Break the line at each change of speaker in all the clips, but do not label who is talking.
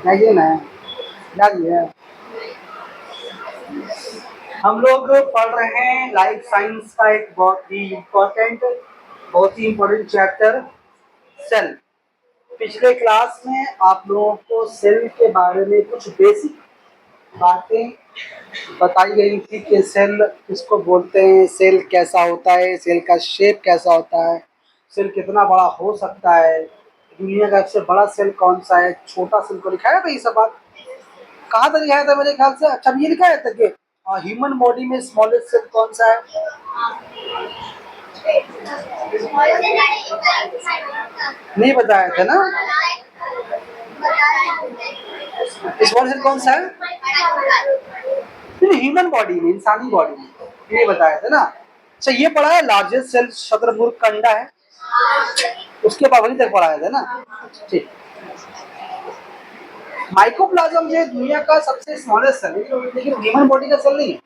Magazine है, याद है। हम लोग पढ़ रहे हैं लाइफ साइंस का एक बहुत ही इम्पोर्टेंट चैप्टर, सेल। पिछले क्लास में आप लोगों को सेल के बारे में कुछ बेसिक बातें बताई गई थी कि सेल किसको बोलते हैं, सेल कैसा होता है, सेल का शेप कैसा होता है, सेल कितना बड़ा हो सकता है, दुनिया का सबसे बड़ा सेल कौन सा है, छोटा सेल को लिखाया था। ये सब बात कहाँ तक लिखाया था मेरे ख्याल से? अच्छा, ये लिखाया था कि ह्यूमन बॉडी में स्मॉलेस्ट सेल कौन सा है? नहीं बताया था ना। स्मॉल सेल कौन सा है? ह्यूमन बॉडी में, इंसानी बॉडी में, ये बताया था ना। अच्छा, ये पढ़ा है लार्जेस्ट सेल शतरमुर्ग का अंडा है, उसके बाद वहीं तक पढ़ाया था ना। ठीक। माइकोप्लाज्म जो दुनिया का सबसे स्मॉलेस्ट सेल है, लेकिन ह्यूमन बॉडी का सेल नहीं है।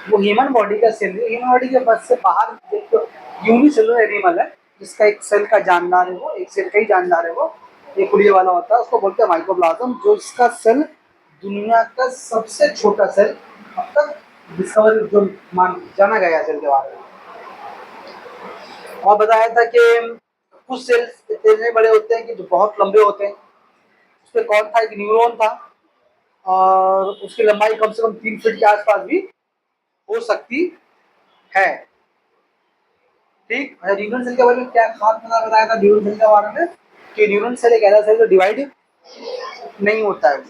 वो ह्यूमन बॉडी का सेल है, ह्यूमन बॉडी के बस से बाहर एक यूनिसेलुलर एनिमल है जिसका एक सेल का जानदार है, वो एक सेल का ही जानदार है, वो एक खुलिए वाला होता है, उसको बोलते हैं माइकोप्लाज्म। जो इसका सेल दुनिया का सबसे छोटा सेल अब तक डिस्कवर जो जाना गया सेल के बारे में। और बताया था कि कुछ सेल्स इतने बड़े होते हैं कि जो बहुत लंबे होते हैं। उसमें कौन था? एक न्यूरॉन था, और उसकी लंबाई कम से कम 3 फीट के आसपास भी हो सकती है। ठीक। न्यूरॉन सेल के बारे में क्या खास बताया था न्यूरॉन सेल के बारे में? कि न्यूरॉन सेल एक ऐसा सेल जो डिवाइड नहीं होता है।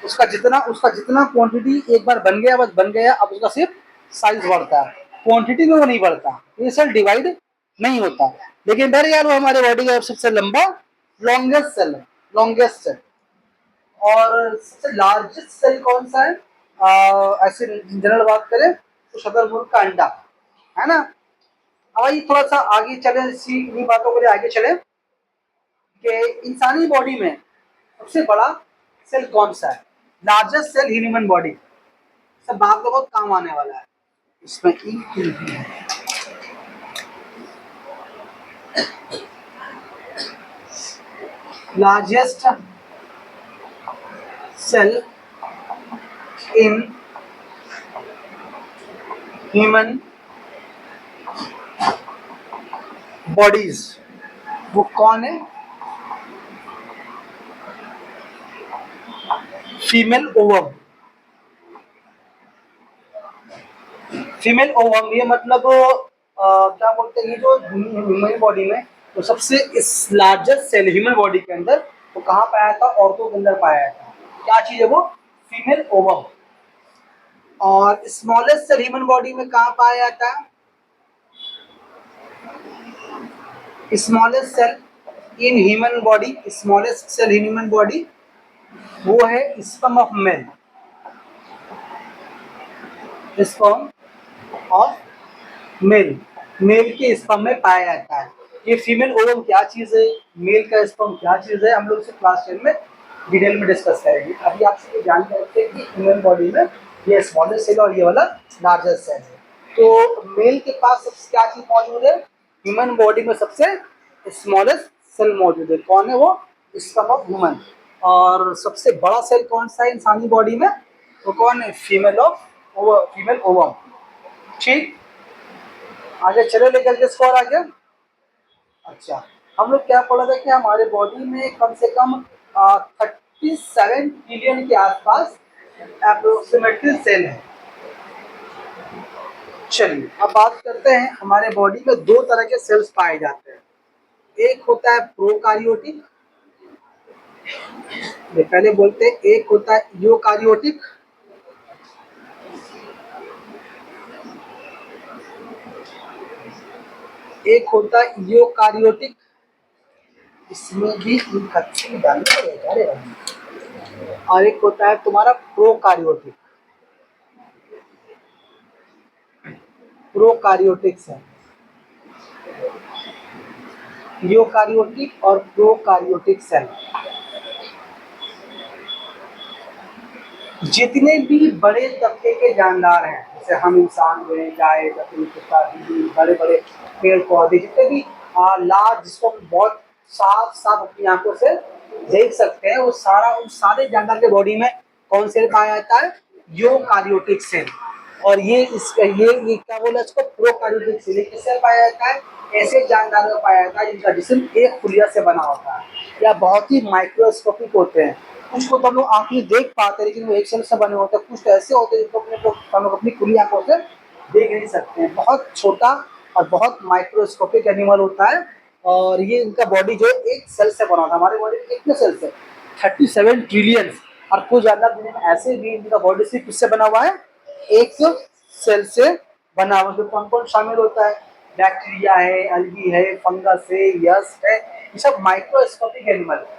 उसका जितना क्वांटिटी एक बार बन गया, बस बन गया, अब उसका सिर्फ साइज बढ़ता है, क्वांटिटी में वो नहीं बढ़ता। ये सेल डिवाइड नहीं होता। लेकिन डर यार, वो हमारे बॉडी का सबसे लंबा लॉन्गेस्ट सेल है, लॉन्गेस्ट सेल। और सबसे लार्जेस्ट सेल कौन सा है? ऐसे जनरल बात करें तो शुतुरमुर्ग का अंडा है ना। अब आइए थोड़ा सा आगे चले, इन्हीं बातों के लिए आगे चले कि इंसानी बॉडी में सबसे बड़ा सेल कौन सा है, लार्जेस्ट सेल ह्यूमन बॉडी। सब बात तो बहुत काम आने वाला है इसमें। Largest cell in human bodies वो कौन है? Female ovum. फीमेल ओवम ये मतलब क्या बोलते हैं, ये जो ह्यूमन बॉडी में तो सबसे इस लार्जेस्ट सेल ह्यूमन बॉडी के अंदर वो कहाँ पाया था? औरतों के अंदर पाया था। क्या चीज है वो? Female ovum. और स्मॉलेस्ट सेल ह्यूमन बॉडी में कहाँ पाया जाता है? Smallest cell in human body, smallest cell in human body वो है sperm of male. Sperm of male, male के स्पर्म में पाया जाता है। ये फीमेल ओवम क्या चीज है, मेल का स्पर्म क्या चीज है, हम लोग इसे क्लास 10 में डिटेल में डिस्कस करेंगे। अभी आपसे ये जानते रखते हैं कि ह्यूमन बॉडी में ये स्मॉलेस्ट सेल और ये वाला लार्जेस्ट सेल है। तो मेल के पास सबसे क्या चीज मौजूद है? ह्यूमन बॉडी में सबसे स्मॉलेस्ट सेल मौजूद है। कौन है वो? Sperm of human. और सबसे बड़ा सेल कौन सा है इंसानी बॉडी में? वो कौन है? Female ovum. ठीक। आगे चले लेकर के इसको और आगे। अच्छा, हम लोग क्या पढ़ा था कि हमारे बॉडी में कम से कम 37 बिलियन के आसपास अप्रोक्सीमेटली सेल है। चलिए अब बात करते हैं, हमारे बॉडी में दो तरह के सेल्स पाए जाते हैं। एक होता है प्रोकारियोटिक, पहले बोलते हैं, एक होता है यूकारियोटिक। एक होता है यूकारियोटिक, इसमें भी डालना पड़ेगा। और एक होता है तुम्हारा प्रोकारियोटिक। प्रोकारियोटिक सेल, यूकारियोटिक और प्रोकारियोटिक सेल। जितने भी बड़े तबके के जानदार हैं, जैसे हम इंसान हुए, गाय, बकरी, कुत्ता, बिल्ली, बड़े बड़े पेड़ पौधे, जितने भी लार्ज, जिसको बहुत साफ साफ अपनी आंखों से देख सकते हैं वो सारा उस सारे जानवर के बॉडी में कौन सेल पाया जाता है, यूकार्योटिक सेल। और ये इसका ये क्या बोला इसको, प्रोकार्योटिक सेल। किससे पाया जाता है, ऐसे जानदार में पाया जाता है जिनका जिस्म एक खुलिया से बना होता है या बहुत ही माइक्रोस्कोपिक होते हैं। कुछ को तो हम लोग आँख में देख पाते हैं लेकिन वो एक सेल से बने होते हैं, कुछ तो ऐसे होते हैं जिनको हम लोग अपनी खुली आंखों से देख नहीं सकते हैं। बहुत छोटा और बहुत माइक्रोस्कोपिक एनिमल होता है और ये इनका बॉडी जो है एक सेल से बना होता है। हमारे बॉडी में कितने सेल से, 37 ट्रिलियन। और कुछ जानवर दुनिया में ऐसे भी जिनका बॉडी सिर्फ किससे बना हुआ है, एक सेल से बना हुआ। जो कौन कौन शामिल होता है, बैक्टीरिया है, अलगी है, फंगस है, यस्ट है, ये सब माइक्रोस्कोपिक एनिमल है।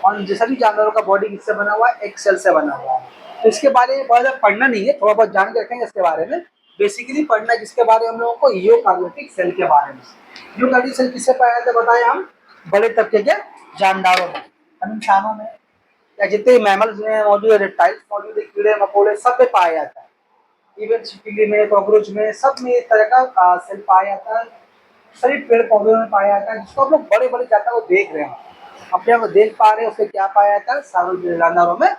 और जैसा भी जानवरों का बॉडी किससे बना हुआ है, एक सेल से बना हुआ है। तो इसके बारे में बहुत ज़्यादा पढ़ना नहीं है, थोड़ा बहुत जान के रखेंगे इसके बारे में। बेसिकली पढ़ना है जिसके बारे में हम लोगों को, यूकार्योटिक सेल के बारे में। यूकार्योटिक सेल किससे पाया जाता है बताएं हम, बड़े तबके के जानदारों में, इंसानों में, या जितने मैमल्स में मौजूद है, रेप्टाइल्स मौजूद है, कीड़े मकोड़े, सब में पाया जाता है। इवन छिपकली में, कॉकरोच में, सब में इस तरह का सेल पाया जाता है। सभी पेड़ पौधों में पाया जाता है, जिसको हम लोग बड़े बड़े जानवर को देख रहे हैं, अपने आप को देख पा रहे हैं। उसमें क्या पाया जाता है, सारे जानवरों में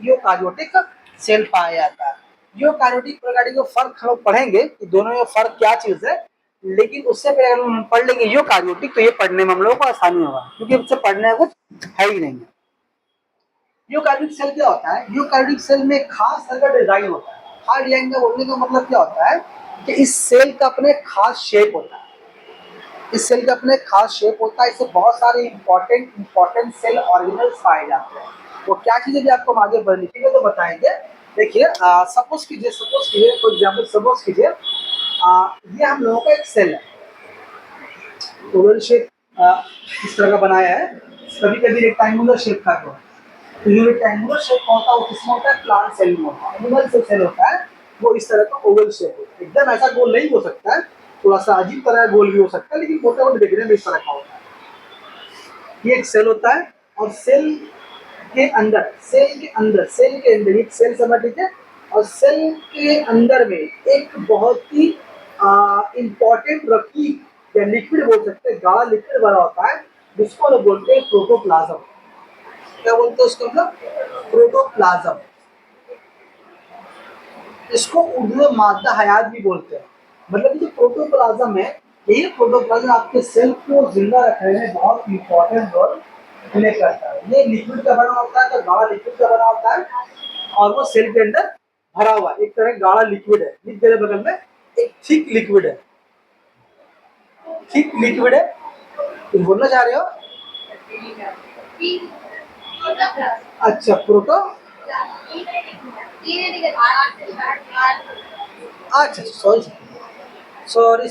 यूकार्योटिक सेल पाया जाता है। यूकार्योटिक प्रोकार्योटिक का फर्क हम लोग पढ़ेंगे कि दोनों में फर्क क्या चीज है, लेकिन उससे पहले अगर हम पढ़ लेंगे यूकार्योटिक तो ये पढ़ने में हम लोगों को आसानी होगा, क्योंकि उससे पढ़ने का कुछ है ही नहीं। यूकार्योटिक सेल क्या होता है, यूकार्योटिक सेल में खास तरह का डिजाइन होता है। खास डिजाइन का बोलने का मतलब क्या होता है कि इस सेल का अपने खास शेप होता है। इस सेल का अपने खास शेप होता है। इससे बहुत सारे इंपॉर्टेंट सेल ऑर्गेनल्स पाए जाते हैं। वो क्या चीजें भी आपको हम आगे बढ़ लिखेंगे तो बताएंगे। देखिए सपोज कीजिए फॉर एग्जाम्पल सपोज कीजिए ये हम लोगों का एक सेल है, ओवल शेप इस तरह का बनाया है, कभी कभी रेक्टेंगुलर शेप का होता है। तो जो रेक्टेंगुलर शेप का होता है वो किसमें होता है, प्लांट सेल में होता है। एनिमल सेल होता है वो इस तरह का ओवल शेप होता है। एकदम ऐसा गोल नहीं हो सकता है, थोड़ा सा अजीब तरह गोल भी हो सकता है, लेकिन मोटा मोटा देखने में इस तरह का होता है। ये एक सेल होता है और सेल के अंदर एक सेल समझ लीजिए, और सेल के अंदर में एक बहुत ही इम्पोर्टेंट रकीब या लिक्विड बोल सकते हैं, गाढ़ा लिक्विड बना होता है, जिसको लोग बोलते हैं प्रोटोप्लाज्म। क्या बोलते हैं उसको, मतलब प्रोटोप्लाज्म। इसको उर्दू में मादा हयात भी बोलते हैं। मतलब जो प्रोटोप्लाज्म है, यही प्रोटोप्लाज्म आपके सेल को जिंदा रखने में बहुत इंपॉर्टेंट रोल प्ले करता है। ये लिक्विड का बना होता है, तो गाढ़ा लिक्विड का बना होता है और वो सेल के अंदर भरा हुआ एक तरह गाढ़ा लिक्विड है। लिख दे बगल में, एक थिक लिक्विड है, थिक लिक्विड है। तुम बोलना चाह रहे हो, अच्छा प्रोटो, अच्छा सॉरी सॉरी,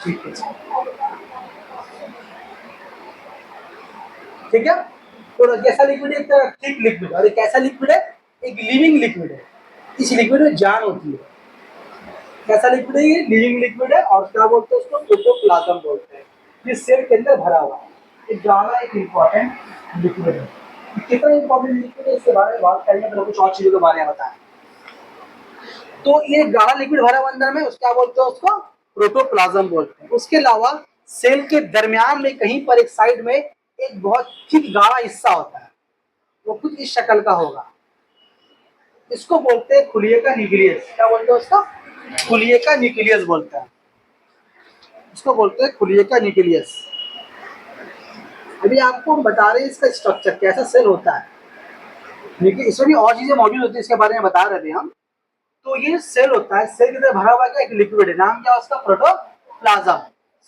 ठीक है ठीक है। तो कैसा लिक्विड है, एक थिक लिक्विड, और एक कैसा लिक्विड है, एक लिविंग लिक्विड है। इस लिक्विड में जान होती है। कैसा लिक्विड है, ये लिविंग लिक्विड है। और क्या बोलते हैं उसको, प्रोटोप्लाज्म बोलते हैं। जिस सेल के अंदर भरा हुआ है, एक गाढ़ा एक इम्पोर्टेंट लिक्विड है। कितना इम्पोर्टेंट लिक्विड है इसके बारे में बात करेंगे, तो कुछ और चीजों के बारे में बताएं। तो ये गाढ़ा लिक्विड भरा हुआ अंदर में, क्या बोलते हैं उसको, प्रोटोप्लाज्म बोलते हैं। उसके अलावा सेल के दरमियान में कहीं पर एक साइड में एक बहुत थिक गाढ़ा हिस्सा होता है, वो कुछ इस शक्ल का होगा। इसको बोलते हैं खुलिये का न्यूक्लियस। क्या बोलते हैं उसको, खुलिये का न्यूक्लियस बोलते हैं। इसको बोलते हैं खुलिये का न्यूक्लियस। अभी आपको हम बता रहे हैं इसका स्ट्रक्चर, कैसा सेल होता है, लेकिन इसमें भी और चीजें मौजूद होती है, इसके बारे में बता रहे थे हम। तो ये सेल होता है, सेल के अंदर भरा हुआ क्या, एक लिक्विड है, नाम क्या उसका, प्रोटोप्लाज्म।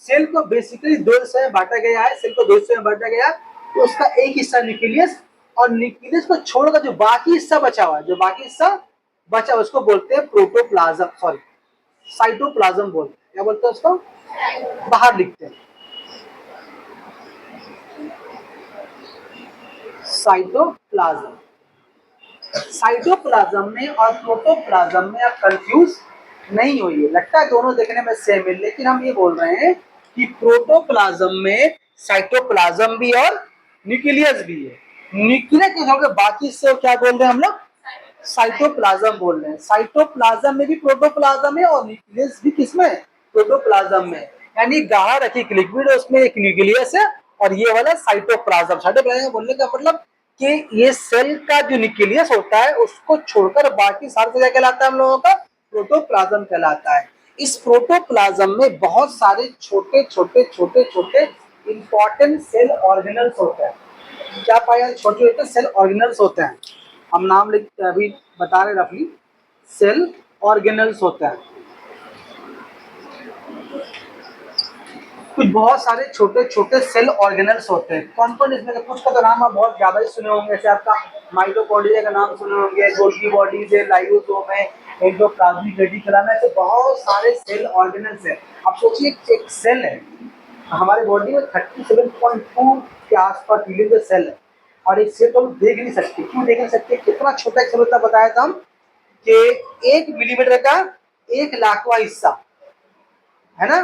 सेल को बेसिकली दो हिस्से में बांटा गया है, सेल को दो हिस्से में बांटा गया है। तो उसका एक हिस्सा न्यूक्लियस, और न्यूक्लियस को छोड़कर जो बाकी हिस्सा बचा हुआ है, जो बाकी हिस्सा बचा उसको बोलते हैं प्रोटोप्लाज्म, सॉरी साइटोप्लाज्म बोलते हैं। क्या बोलते हैं उसको, बाहर लिखते हैं साइटोप्लाज्म। साइटोप्लाज्म में और प्रोटोप्लाज्म में आप कंफ्यूज नहीं होइए, लगता है दोनों देखने में सेम है, लेकिन हम ये बोल रहे हैं कि प्रोटोप्लाज्म में साइटोप्लाज्म भी और न्यूक्लियस भी है। न्यूक्लियस के छोड़ बाकी से क्या बोल रहे हैं हम लोग, साइटोप्लाज्म बोल रहे हैं। साइटोप्लाज्म में भी प्रोटोप्लाज्म है और न्यूक्लियस भी किसमें, प्रोटोप्लाज्म में। यानी गाढ़ा रखी एक लिक्विड है, उसमें एक न्यूक्लियस है और ये वाला साइटोप्लाज्म। साइटोप्लाज्म बोलने का मतलब कि ये सेल का जो न्यूक्लियस होता है उसको छोड़कर बाकी सारे क्या कहलाता है हम लोगों का, प्रोटोप्लाज्म कहलाता है। इस प्रोटोप्लाज्म में बहुत सारे छोटे छोटे छोटे छोटे इंपॉर्टेंट सेल ऑर्गेनल्स होते हैं। क्या पाए जाते, छोटे छोटे सेल ऑर्गेनल्स होते हैं। हम नाम लिख अभी बता रहे रफली, सेल ऑर्गेनल्स होते हैं। कुछ बहुत सारे छोटे छोटे सेल ऑर्गेनल्स होते हैं। कौन कौन इसमें, कुछ का तो नाम आप बहुत ज्यादा ही सुने होंगे, जैसे आपका माइटोकॉन्ड्रिया का नाम सुने होंगे, गोल्गी बॉडीज है, लाइसोसोम है, एंडोप्लाज्मिक रेटिकुलम है। तो बहुत सारे सेल ऑर्गेनल्स हैं। आप सोचिए एक सेल है, हमारे बॉडी में 37.2 के आसपास ट्रिलियन के सेल है, और एक सेल को हम देख नहीं सकते। क्यों देख नहीं सकते? कितना छोटा एक सेल होता है बताया था हम, कि 1 मिलीमीटर का 1 लाखवां हिस्सा है ना,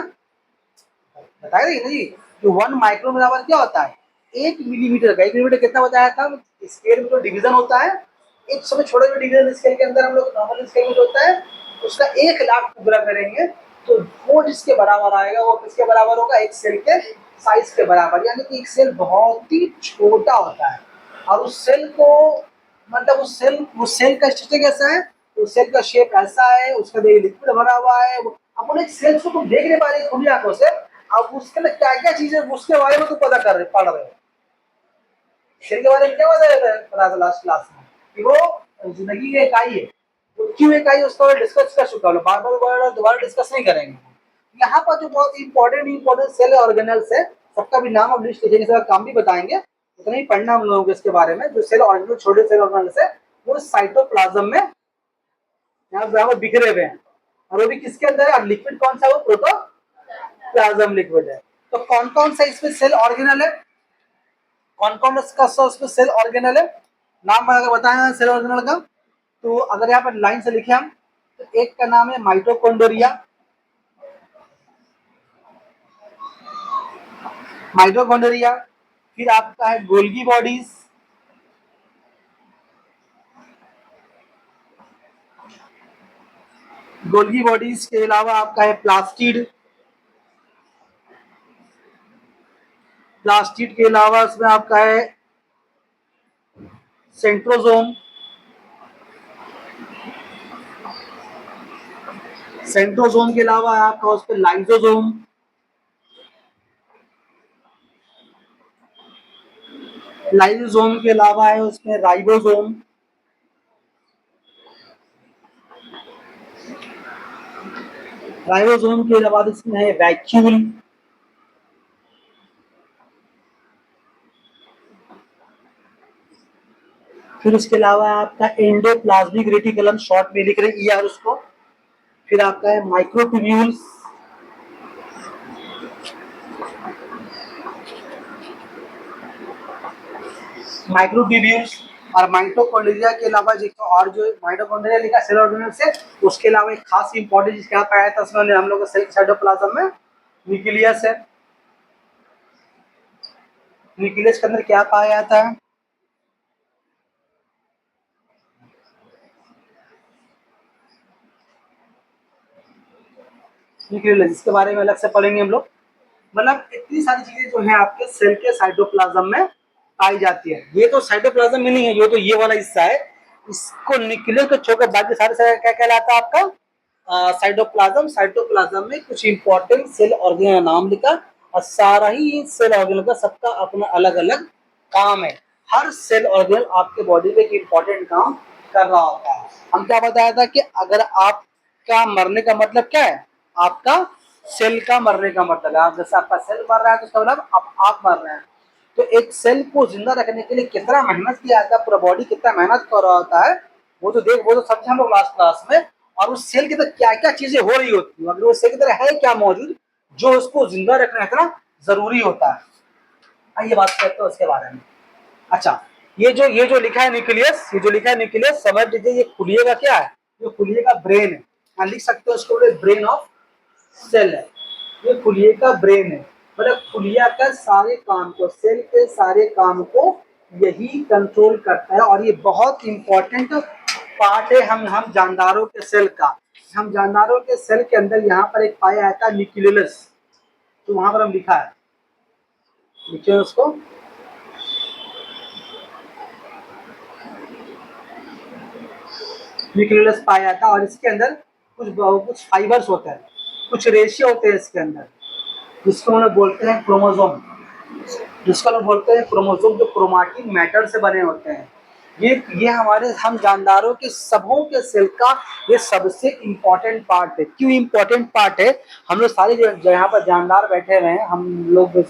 बताया था ना जी। जो 1 माइक्रोन बराबर क्या होता है, 1 मिलीमीटर का। 1 मिलीमीटर कितना बताया था? स्केल में जो डिवीजन होता है, एक समय छोटा जो डिवीजन स्केल के अंदर हम लोग नॉर्मल स्केल में जो होता है, उसका 1 लाख टुकड़ा करेंगे तो वो जिसके बराबर आएगा वो किसके बराबर होगा, एक सेल के साइज के बराबर। यानी कि एक सेल बहुत ही छोटा होता है, और उस सेल को मतलब उस सेल का स्ट्रक्चर कैसा है, उस सेल का शेप ऐसा है, उसका लिक्विड भरा हुआ है। अपन एक सेल को तुम देख नहीं पा रहे खुली आंखों से, अब उसके लिए क्या क्या चीजें उसके बारे में तो पता कर रहे पढ़ रहे हो। शेर के बारे में क्या पता था लास्ट क्लास में, कि वो जिंदगी की इकाई है। वो क्यों इकाई, उसको डिस्कस कर चुका हूँ, बार बार दोबारा डिस्कस नहीं करेंगे। यहाँ पर जो बहुत इंपॉर्टेंट सेल ऑर्गेनल्स है, सबका भी नाम और लिस्ट लिखेंगे, सबका काम भी बताएंगे। उतना ही पढ़ना हम लोगों को इसके बारे में। जो सेल ऑर्गेनल, छोटे सेल ऑर्गेनल्स है, वो साइटोप्लाज्म में यहाँ बिखरे हुए हैं। और वो भी किसके अंदर है, लिक्विड कौन सा, वो प्रोटोप्लाज्म लिक्विड है। तो कौन कौन सा इसमें सेल ऑर्गेनल है, कौन कौन इसका उसमें सेल ऑर्गेनल है, नाम अगर बताया सेल ऑर्गेनल का, तो अगर यहाँ पर लाइन से लिखे हम, तो एक का नाम है माइटोकॉन्ड्रिया। माइटोकॉन्ड्रिया, फिर आपका है गोल्गी बॉडीज, गोल्गी बॉडीज के अलावा आपका है प्लास्टिड। प्लास्टिड के अलावा इसमें आपका है सेंट्रोजोम। सेंट्रोजोम के अलावा आपका उस पर लाइसोजोम। लाइसोजोम के अलावा है उसमें राइबोसोम। राइबोसोम के अलावा इसमें है वैक्यूल। फिर उसके अलावा आपका एंडोप्लाज्मिक रेटिकुलम, शॉर्ट में लिख रहे हैं उसको। फिर आपका है माइक्रोट्यूब्यूल्स। माइक्रोट्यूब्यूल्स और माइटोकॉन्ड्रिया के अलावा और जो माइटोकॉन्ड्रिया लिखा सेल ऑर्गेनल से, उसके अलावा एक खास इंपॉर्टेंट चीज क्या पाया था उसमें हम लोग सेल साइटोप्लाज्म में, न्यूक्लियस है। न्यूक्लियस के अंदर क्या पाया जाता है, न्यूक्लियस, इसके बारे में अलग से पढ़ेंगे हम लोग। मतलब इतनी सारी चीजें जो है आपके सेल के साइटोप्लाज्म में पाई जाती है। ये तो साइटोप्लाज्म में नहीं है, ये तो ये वाला हिस्सा है। इसको न्यूक्लियस को छोड़कर बाकी सारे क्या कहलाता है आपका, साइटोप्लाज्म। साइटोप्लाज्म में कुछ इंपॉर्टेंट सेल ऑर्गेनल नाम लिखा, और सारा ही सेल ऑर्गेनल का सबका अपना अलग अलग काम है। हर सेल ऑर्गेनल आपके बॉडी में एक इंपॉर्टेंट काम कर रहा होता है। हम क्या बताया था कि अगर आपका मरने का मतलब क्या है, आपका सेल का मरने का मतलब है, आप जैसे आपका सेल मर रहा है तो इसका मतलब आप मर रहे हैं। तो एक सेल को जिंदा रखने के लिए कितना मेहनत किया जाता है, पूरा बॉडी कितना मेहनत कर रहा होता है, वो तो समझे हम लोग लास्ट क्लास में। और उस सेल के अंदर क्या क्या चीजें हो रही होती है, अगर वो सेल के अंदर है क्या मौजूद, जो उसको जिंदा रखना इतना जरूरी होता है। आइए बात करते हैं उसके बारे में। अच्छा, ये जो लिखा है न्यूक्लियस, ये जो लिखा है न्यूक्लियस, समझ लीजिए ये खुलिएगा क्या है, ये खुलिएगा ब्रेन है। यहाँ लिख सकते हो उसको, ब्रेन ऑफ सेल है। ये खुलिए का ब्रेन है, मतलब खुलिया का सारे काम को, सेल के सारे काम को यही कंट्रोल करता है। और ये बहुत इंपॉर्टेंट पार्ट है हम जानदारों के सेल का। हम जानदारों के सेल के अंदर यहाँ पर एक पाया जाता है न्यूक्लियस। तो वहां पर हम लिखा है, लिखिए उसको, न्यूक्लियस पाया जाता है और इसके अंदर कुछ फाइबर्स होते हैं, कुछ रेशियो होते हैं इसके अंदर, जिसको हम लोग बोलते हैं क्रोमोसोम, जिसको लोग बोलते हैं क्रोमोसोम, जो क्रोमैटिक मैटर से बने होते हैं। ये हमारे हम जानदारों के सबों के सेल का ये सबसे इम्पोर्टेंट पार्ट है। क्यों इम्पोर्टेंट पार्ट है? हम लोग सारे जो यहाँ पर जानदार बैठे हुए हैं, हम लोग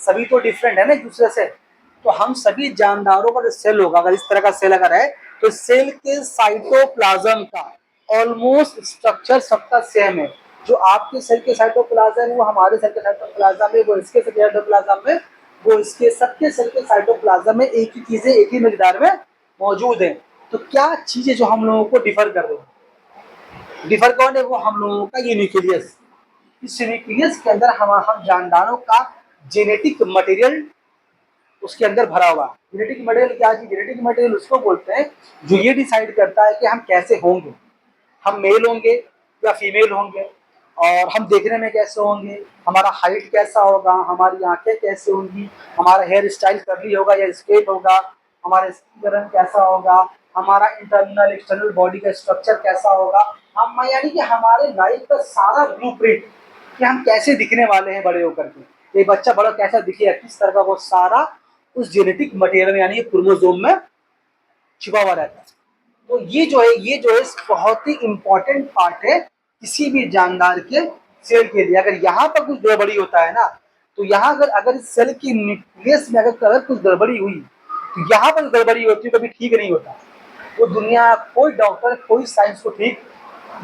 सभी तो डिफरेंट है ना एक दूसरे से, तो हम सभी जानदारों का जो सेल होगा, अगर इस तरह का सेल अगर है, तो सेल के साइटोप्लाज्म का ऑलमोस्ट स्ट्रक्चर सबका सेम है। जो आपके सेल के साइटोप्लाज्म है वो हमारे सेल के साइटोप्लाज्म है, वो इसके सेल के साइटोप्लाज्म है, वो इसके सबके सेल के साइटोप्लाज्म में एक ही चीजें एक ही मिकदार में मौजूद है। तो क्या चीजें जो हम लोगों को डिफर कर रही है, डिफर कौन है? वो हम लोगों का ये न्यूक्लियस। इस न्यूक्लियस के अंदर हम जानदारों का जेनेटिक मटेरियल उसके अंदर भरा हुआ। जेनेटिक मटेरियल क्या चीज? जेनेटिक मटेरियल उसको बोलते हैं जो ये डिसाइड करता है कि हम कैसे होंगे, हम मेल होंगे या फीमेल होंगे, और हम देखने में कैसे होंगे, हमारा हाइट कैसा होगा, हमारी आंखें कैसे होंगी, हमारा हेयर स्टाइल कर्ली होगा या स्ट्रेट होगा, हमारा स्किन रंग कैसा होगा, हमारा इंटरनल एक्सटर्नल बॉडी का स्ट्रक्चर कैसा होगा, हम यानी कि हमारे लाइफ का सारा ब्लूप्रिंट कि हम कैसे दिखने वाले हैं बड़े होकर के, ये बच्चा बड़ा कैसा दिखेगा, किस तरह का, वो सारा उस जेनेटिक मटेरियल में यानी क्रोमोसोम में छिपा हुआ रहता है। तो ये जो है बहुत ही इम्पोर्टेंट पार्ट है किसी भी जानदार के सेल के लिए। अगर यहाँ पर कुछ गड़बड़ी होता है ना, तो यहाँ अगर सेल की न्यूक्लियस में अगर कुछ गड़बड़ी हुई, तो यहाँ पर गड़बड़ी होती है, कभी ठीक नहीं होता। वो दुनिया कोई डॉक्टर कोई साइंस को ठीक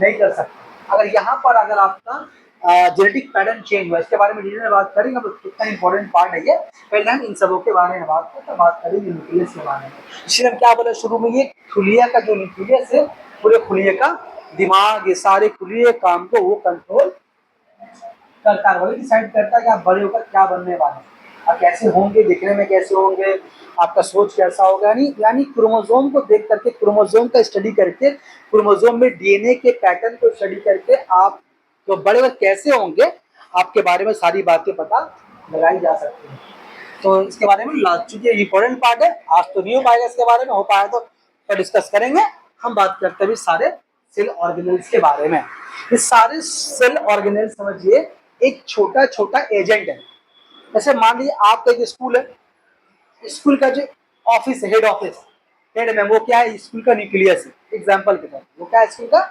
नहीं कर सकता। अगर यहाँ पर अगर आपका जेनेटिक पैटर्न चेंज हुआ, इसके बारे में डिटेल में बात करेंगे, अब कितना इंपॉर्टेंट पार्ट है ये, पहले हम इन सबों के बारे में बात करेंगे न्यूक्लियस के बारे में। इसलिए हम क्या बोले शुरू में, ये खुलिया का जो न्यूक्लियस है, पूरे खुलिया का दिमाग, ये सारे खुलिया काम को वो कंट्रोल करता है, वही डिसाइड करता है कि आप बड़े होकर क्या बनने वाले हैं, आप कैसे होंगे, दिखने में कैसे होंगे, आपका सोच कैसा होगा। यानी क्रोमोसोम को देख करके, क्रोमोसोम का स्टडी करके, क्रोमोसोम में डीएनए के पैटर्न को स्टडी करके आप तो बड़े वक्त कैसे होंगे आपके बारे में सारी बातें पता लगाई जा सकती हैं। तो इसके बारे में चूंकि इम्पोर्टेंट पार्ट है, आज तो नहीं हो पाएगा इसके बारे में, हो पाया तो डिस्कस करेंगे। हम बात करते हैं सारे सेल ऑर्गेनेल्स के बारे में। ये सारे सेल ऑर्गेनेल समझिए एक छोटा छोटा एजेंट है। जैसे मान लीजिए आपका एक स्कूल है, स्कूल का जो ऑफिस है, हेड ऑफिस, हेड में वो क्या है? स्कूल का न्यूक्लियस है। एग्जाम्पल के तौर वो क्या है? स्कूल का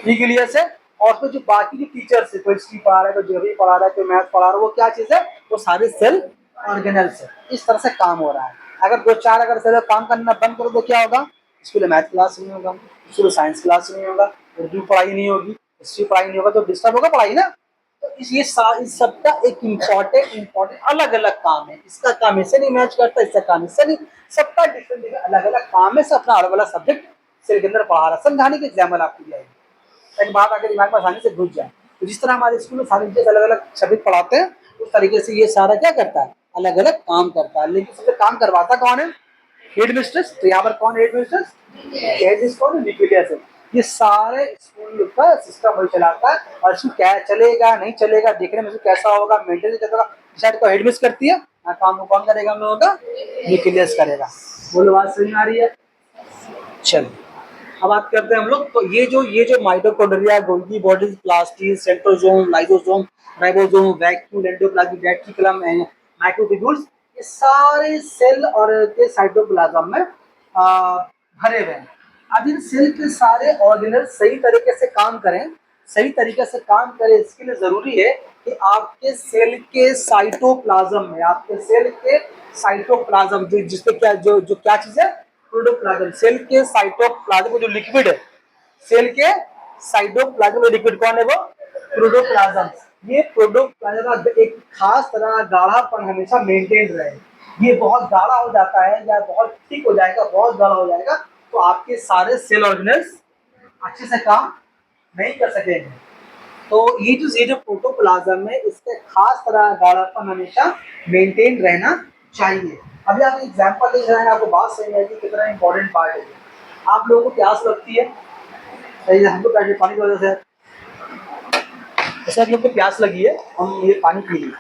न्यूक्लियस है। और फिर जो बाकी जो टीचर्स है, कोई हिस्ट्री पढ़ा रहा है, कोई ज्योग्राफी पढ़ा रहा है, कोई मैथ पढ़ा रहा है, वो क्या चीज है? वो सारे सेल ऑर्गेनेल्स है। इस तरह से काम हो रहा है। अगर दो चार अगर सेल काम करना बंद करो तो क्या होगा? स्कूल में मैथ क्लास नहीं होगा, स्कूल में साइंस क्लास नहीं होगा, उर्दू पढ़ाई नहीं होगी, हिस्ट्री पढ़ाई नहीं होगा, तो डिस्टर्ब होगा पढ़ाई ना। तो इस सबका एक इम्पोर्टेंट अलग अलग काम है। इसका काम इससे नहीं मैच करता, इसका काम इससे नहीं, सबका डिफरेंट अलग अलग काम है, सब अपना अलग अलग सब्जेक्ट सेल के अंदर पढ़ा रहा है। समझाने के एग्जाम्पल आपको दिया है, एक बात अगर दिमाग में आसानी से घुस जाए, तो जिस तरह हमारे स्कूल में सारे टीचर्स अलग अलग सब्जेक्ट पढ़ाते हैं, उस तरीके से ये सारा क्या करता है? अलग अलग काम करता है। लेकिन सबसे काम करवाता कौन है? Head mistress. तो यहाँ पर कौन हेड मिस्ट्रेस? हेड मिस्ट्रेस कौन है? न्यूक्लियस है। ये सारे स्कूल का सिस्टम वही चलाता है, और इसमें क्या चलेगा नहीं चलेगा, देखने में कैसा होगा, मेंटेन कैसा होगा, डिसाइड को हेड मिस्ट्रेस करती है। काम को कौन करेगा? हम लोगों का न्यूक्लियस करेगा। बोलो बात समझ में आ रही है? चलिए अब बात करते हैं हम लोग। तो ये जो mitochondria, Golgi bodies, plastid, centrosome, lysosome, ribosome, vacuole, endoplasmic reticulum, microtubules, ये सारे सेल और के साइटोप्लाज्म में भरे हुए हैं। अब इन सेल के सारे ऑर्गेनल सही तरीके से काम करें, इसके लिए जरूरी है कि आपके सेल के साइटोप्लाज्म में, आपके सेल के साइटोप्लाज्म जो जिसपे क्या जो क्या चीज है? प्रोटोप्लाज्म। सेल के साइटोप्लाज्म जो लिक्विड है, सेल के साइटोप्लाज्म में लिक्विड कौन है? वो प्रोटोप्लाज्म। ये प्रोटोप्लाज्म का एक खास तरह गाढ़ापन हमेशा मेंटेन रहे। ये बहुत गाढ़ा हो जाता है या बहुत थिक हो जाएगा, बहुत गाढ़ा हो जाएगा, तो आपके सारे सेल ऑर्गेनल्स अच्छे से काम नहीं कर सकेंगे। तो ये जो प्रोटोप्लाज्म है, इसके खास तरह गाढ़ापन हमेशा मेंटेन रहना चाहिए। अभी आप एग्जांपल देख रहे हैं, आपको बात समझ आएगी कितना इंपॉर्टेंट पार्ट है। आप लोगों को प्यास लगती है, हमको पानी की वजह से जैसे हम लोग को प्यास लगी है, हम ये पानी पी लिए,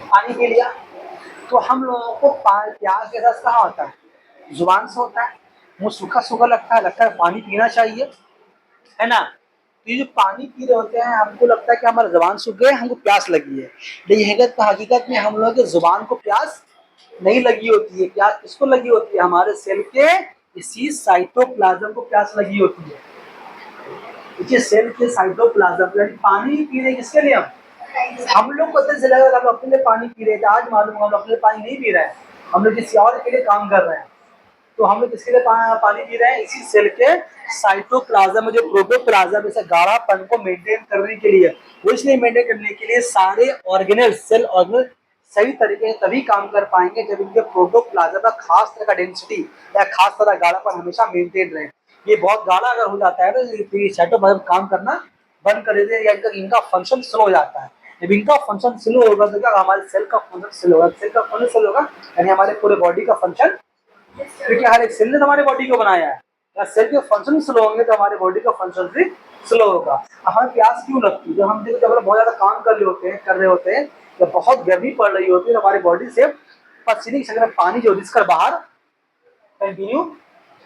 पानी पी लिया, तो हम लोगों को प्यास के रस कहाँ होता है? जुबान से होता है। मुंह सूखा सूखा लगता है पानी पीना चाहिए, है ना? तो ये जो पानी पी रहे होते हैं, हमको लगता है कि हमारा जुबान सूख गए, हमको प्यास लगी है, लेकिन हकीकत में हम लोग के जुबान को प्यास नहीं लगी होती है। प्यास किसको लगी होती है? हमारे सेल के इसी साइटोप्लाज्म को प्यास लगी होती है। देखिए सेल के साइटोप्लाज्म, यानी पानी पी रहे किसके लिए? हम लोग को पता चलेगा हम अपने लिए पानी पी रहे थे, आज मालूम हम अपने लिए पानी नहीं पी रहे हैं, हम लोग किसी और के लिए काम कर रहे हैं। तो हम लोग किसके लिए पानी पी रहे हैं? इसी सेल के साइटोप्लाज्म में जो प्रोटोप्लाज्म इसे गाढ़ापन को मेंटेन करने के लिए, वो इसलिए मेंटेन करने के लिए सारे ऑर्गेनल सेल ऑर्गेनल सही तरीके से तभी काम कर पाएंगे जब इनके प्रोटोप्लाज्म का खास तरह का डेंसिटी या खास तरह गाढ़ापन हमेशा मेंटेन रहे। ये बहुत गाढ़ा अगर हो जाता है ना, साइटोप्लाज्म काम करना बंद कर देते हैं या इनका फंक्शन स्लो हो जाता है। जब इनका फंक्शन स्लो होगा तो क्या हमारे सेल का फंक्शन स्लो होगा, सेल का फंक्शन स्लो होगा यानी हमारे पूरे बॉडी का फंक्शन, क्योंकि हर एक सेल ने हमारे बॉडी को बनाया है, अगर सेल के फंक्शन स्लो होंगे तो हमारे बॉडी का फंक्शन भी स्लो होगा। अब हमें प्यास क्यों लगती है? जब हम देखो जब हम बहुत ज्यादा काम कर रहे होते हैं, जब बहुत गर्मी पड़ रही होती है तो हमारी बॉडी से पसीने की शक्ल में पानी जो रिस कर बाहर कंटिन्यू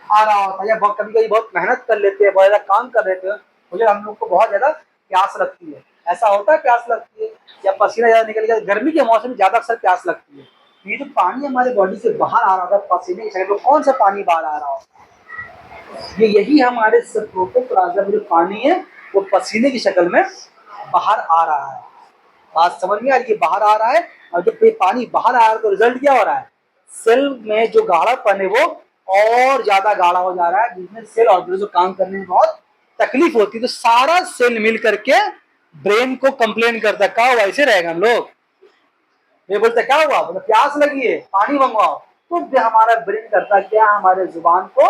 आ रहा होता है, या कभी कभी बहुत मेहनत कर लेते हैं, बहुत ज्यादा काम कर लेते हैं, मुझे हम लोग को बहुत ज्यादा प्यास लगती है। ऐसा होता है प्यास लगती है, या पसीना ज्यादा निकल गया, गर्मी के मौसम में ज्यादा अक्सर प्यास लगती है। ये जो पानी हमारे बॉडी से बाहर आ रहा था पसीने की शक्ल में, कौन सा पानी बाहर आ रहा होता है? यही हमारे प्रोटोप्लाज्म में जो पानी है वो पसीने की शक्ल में बाहर आ रहा है। बात समझ में आ रही है? बाहर आ रहा है, और जब ये पानी बाहर आ रहा है तो रिजल्ट क्या हो रहा है? सेल में जो गाढ़ापन है वो और ज्यादा गाढ़ा हो जा रहा है, जिसमें सेल ऑर्गेनल काम करने में बहुत तकलीफ होती है। तो सारा सेल मिल करके ब्रेन को कंप्लेन करता है, क्या हुआ ऐसे रहेगा हम लोग, ये बोलते क्या हुआ, बोले प्यास लगी है पानी मंगवाओ, तो हमारा ब्रेन करता क्या, हमारे जुबान को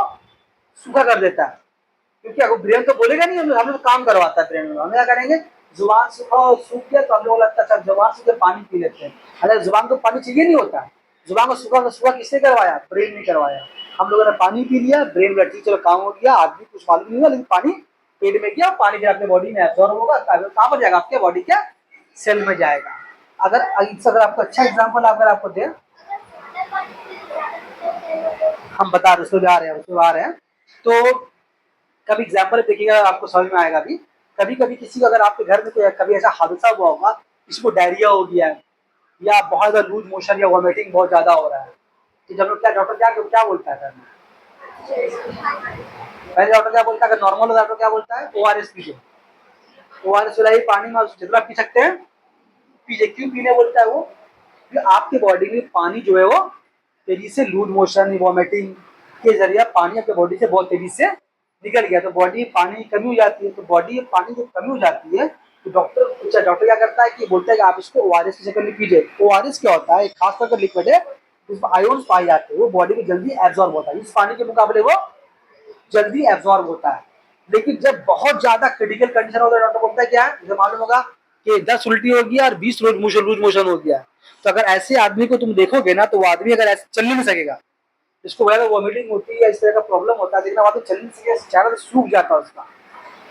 सूखा कर देता है। क्योंकि अगर ब्रेन तो बोलेगा नहीं, हम लोग काम करवाता है ब्रेन में, हम क्या करेंगे, जुबान सूख गया तो हम लोग लगता है जुबान सूख पानी पी लेते हैं। अरे जुबान को पानी चाहिए नहीं होता, जुबान को सूखा किसने करवाया? ब्रेन ने करवाया। हम लोगों ने पानी पी लिया, ब्रेन का ठीक चलो काम हो गया, आदमी कुछ मालूम नहीं हुआ, लेकिन पानी पेट में गया, पानी फिर अपने बॉडी में एब्जॉर्ब होगा, कहाँ पर जाएगा? आपके बॉडी के सेल में जाएगा। अगर आपको अच्छा एग्जाम्पल अगर आपको दे, हम बता रहे उसको आ रहे हैं, तो कभी एग्जाम्पल देखिएगा आपको समझ में आएगा। भी कभी कभी किसी को अगर आपके घर में कोई कभी ऐसा हादसा हुआ होगा, किसी को डायरिया हो गया है या बहुत ज्यादा लूज मोशन या वॉमिटिंग बहुत ज्यादा हो रहा है, तो जब लोग क्या डॉक्टर क्या बोलता है? पहले डॉक्टर क्या बोलता है? अगर नॉर्मल डॉक्टर क्या बोलता है? ORS पीजिए, ORS वाला ही पानी में जितना पी सकते हैं पीजिए। क्यों पीने बोलता है वो? कि आपके बॉडी में पानी जो है वो तेजी से लूज मोशन वॉमिटिंग के जरिए पानी आपके बॉडी से बहुत तेजी से निकल गया, तो बॉडी पानी की कमी हो जाती है। तो बॉडी पानी जब कमी हो जाती है तो डॉक्टर क्या करता है कि बोलता है कि आप इसको ORS की शक्ल में पीजिए। ORS क्या होता है? एक खास तरह का लिक्विड है जिसमें आयोन्स पाए जाते हैं, वो बॉडी में जल्दी एब्जॉर्ब होता है, इस पानी के मुकाबले वो जल्दी एब्जॉर्ब होता है। लेकिन जब बहुत ज्यादा क्रिटिकल कंडीशन होता है, डॉक्टर बोलता है क्या है, जैसे मालूम होगा कि 10 उल्टी हो गया और 20 लूज मोशन हो गया, तो अगर ऐसे आदमी को तुम देखोगे ना, तो वो आदमी अगर ऐसे चल नहीं सकेगा, जिसको वजह वॉमिटिंग होती है, इस तरह का प्रॉब्लम होता है, लेकिन आदमी चल नहीं सकेगा, चेहरा तो सूख जाता है उसका।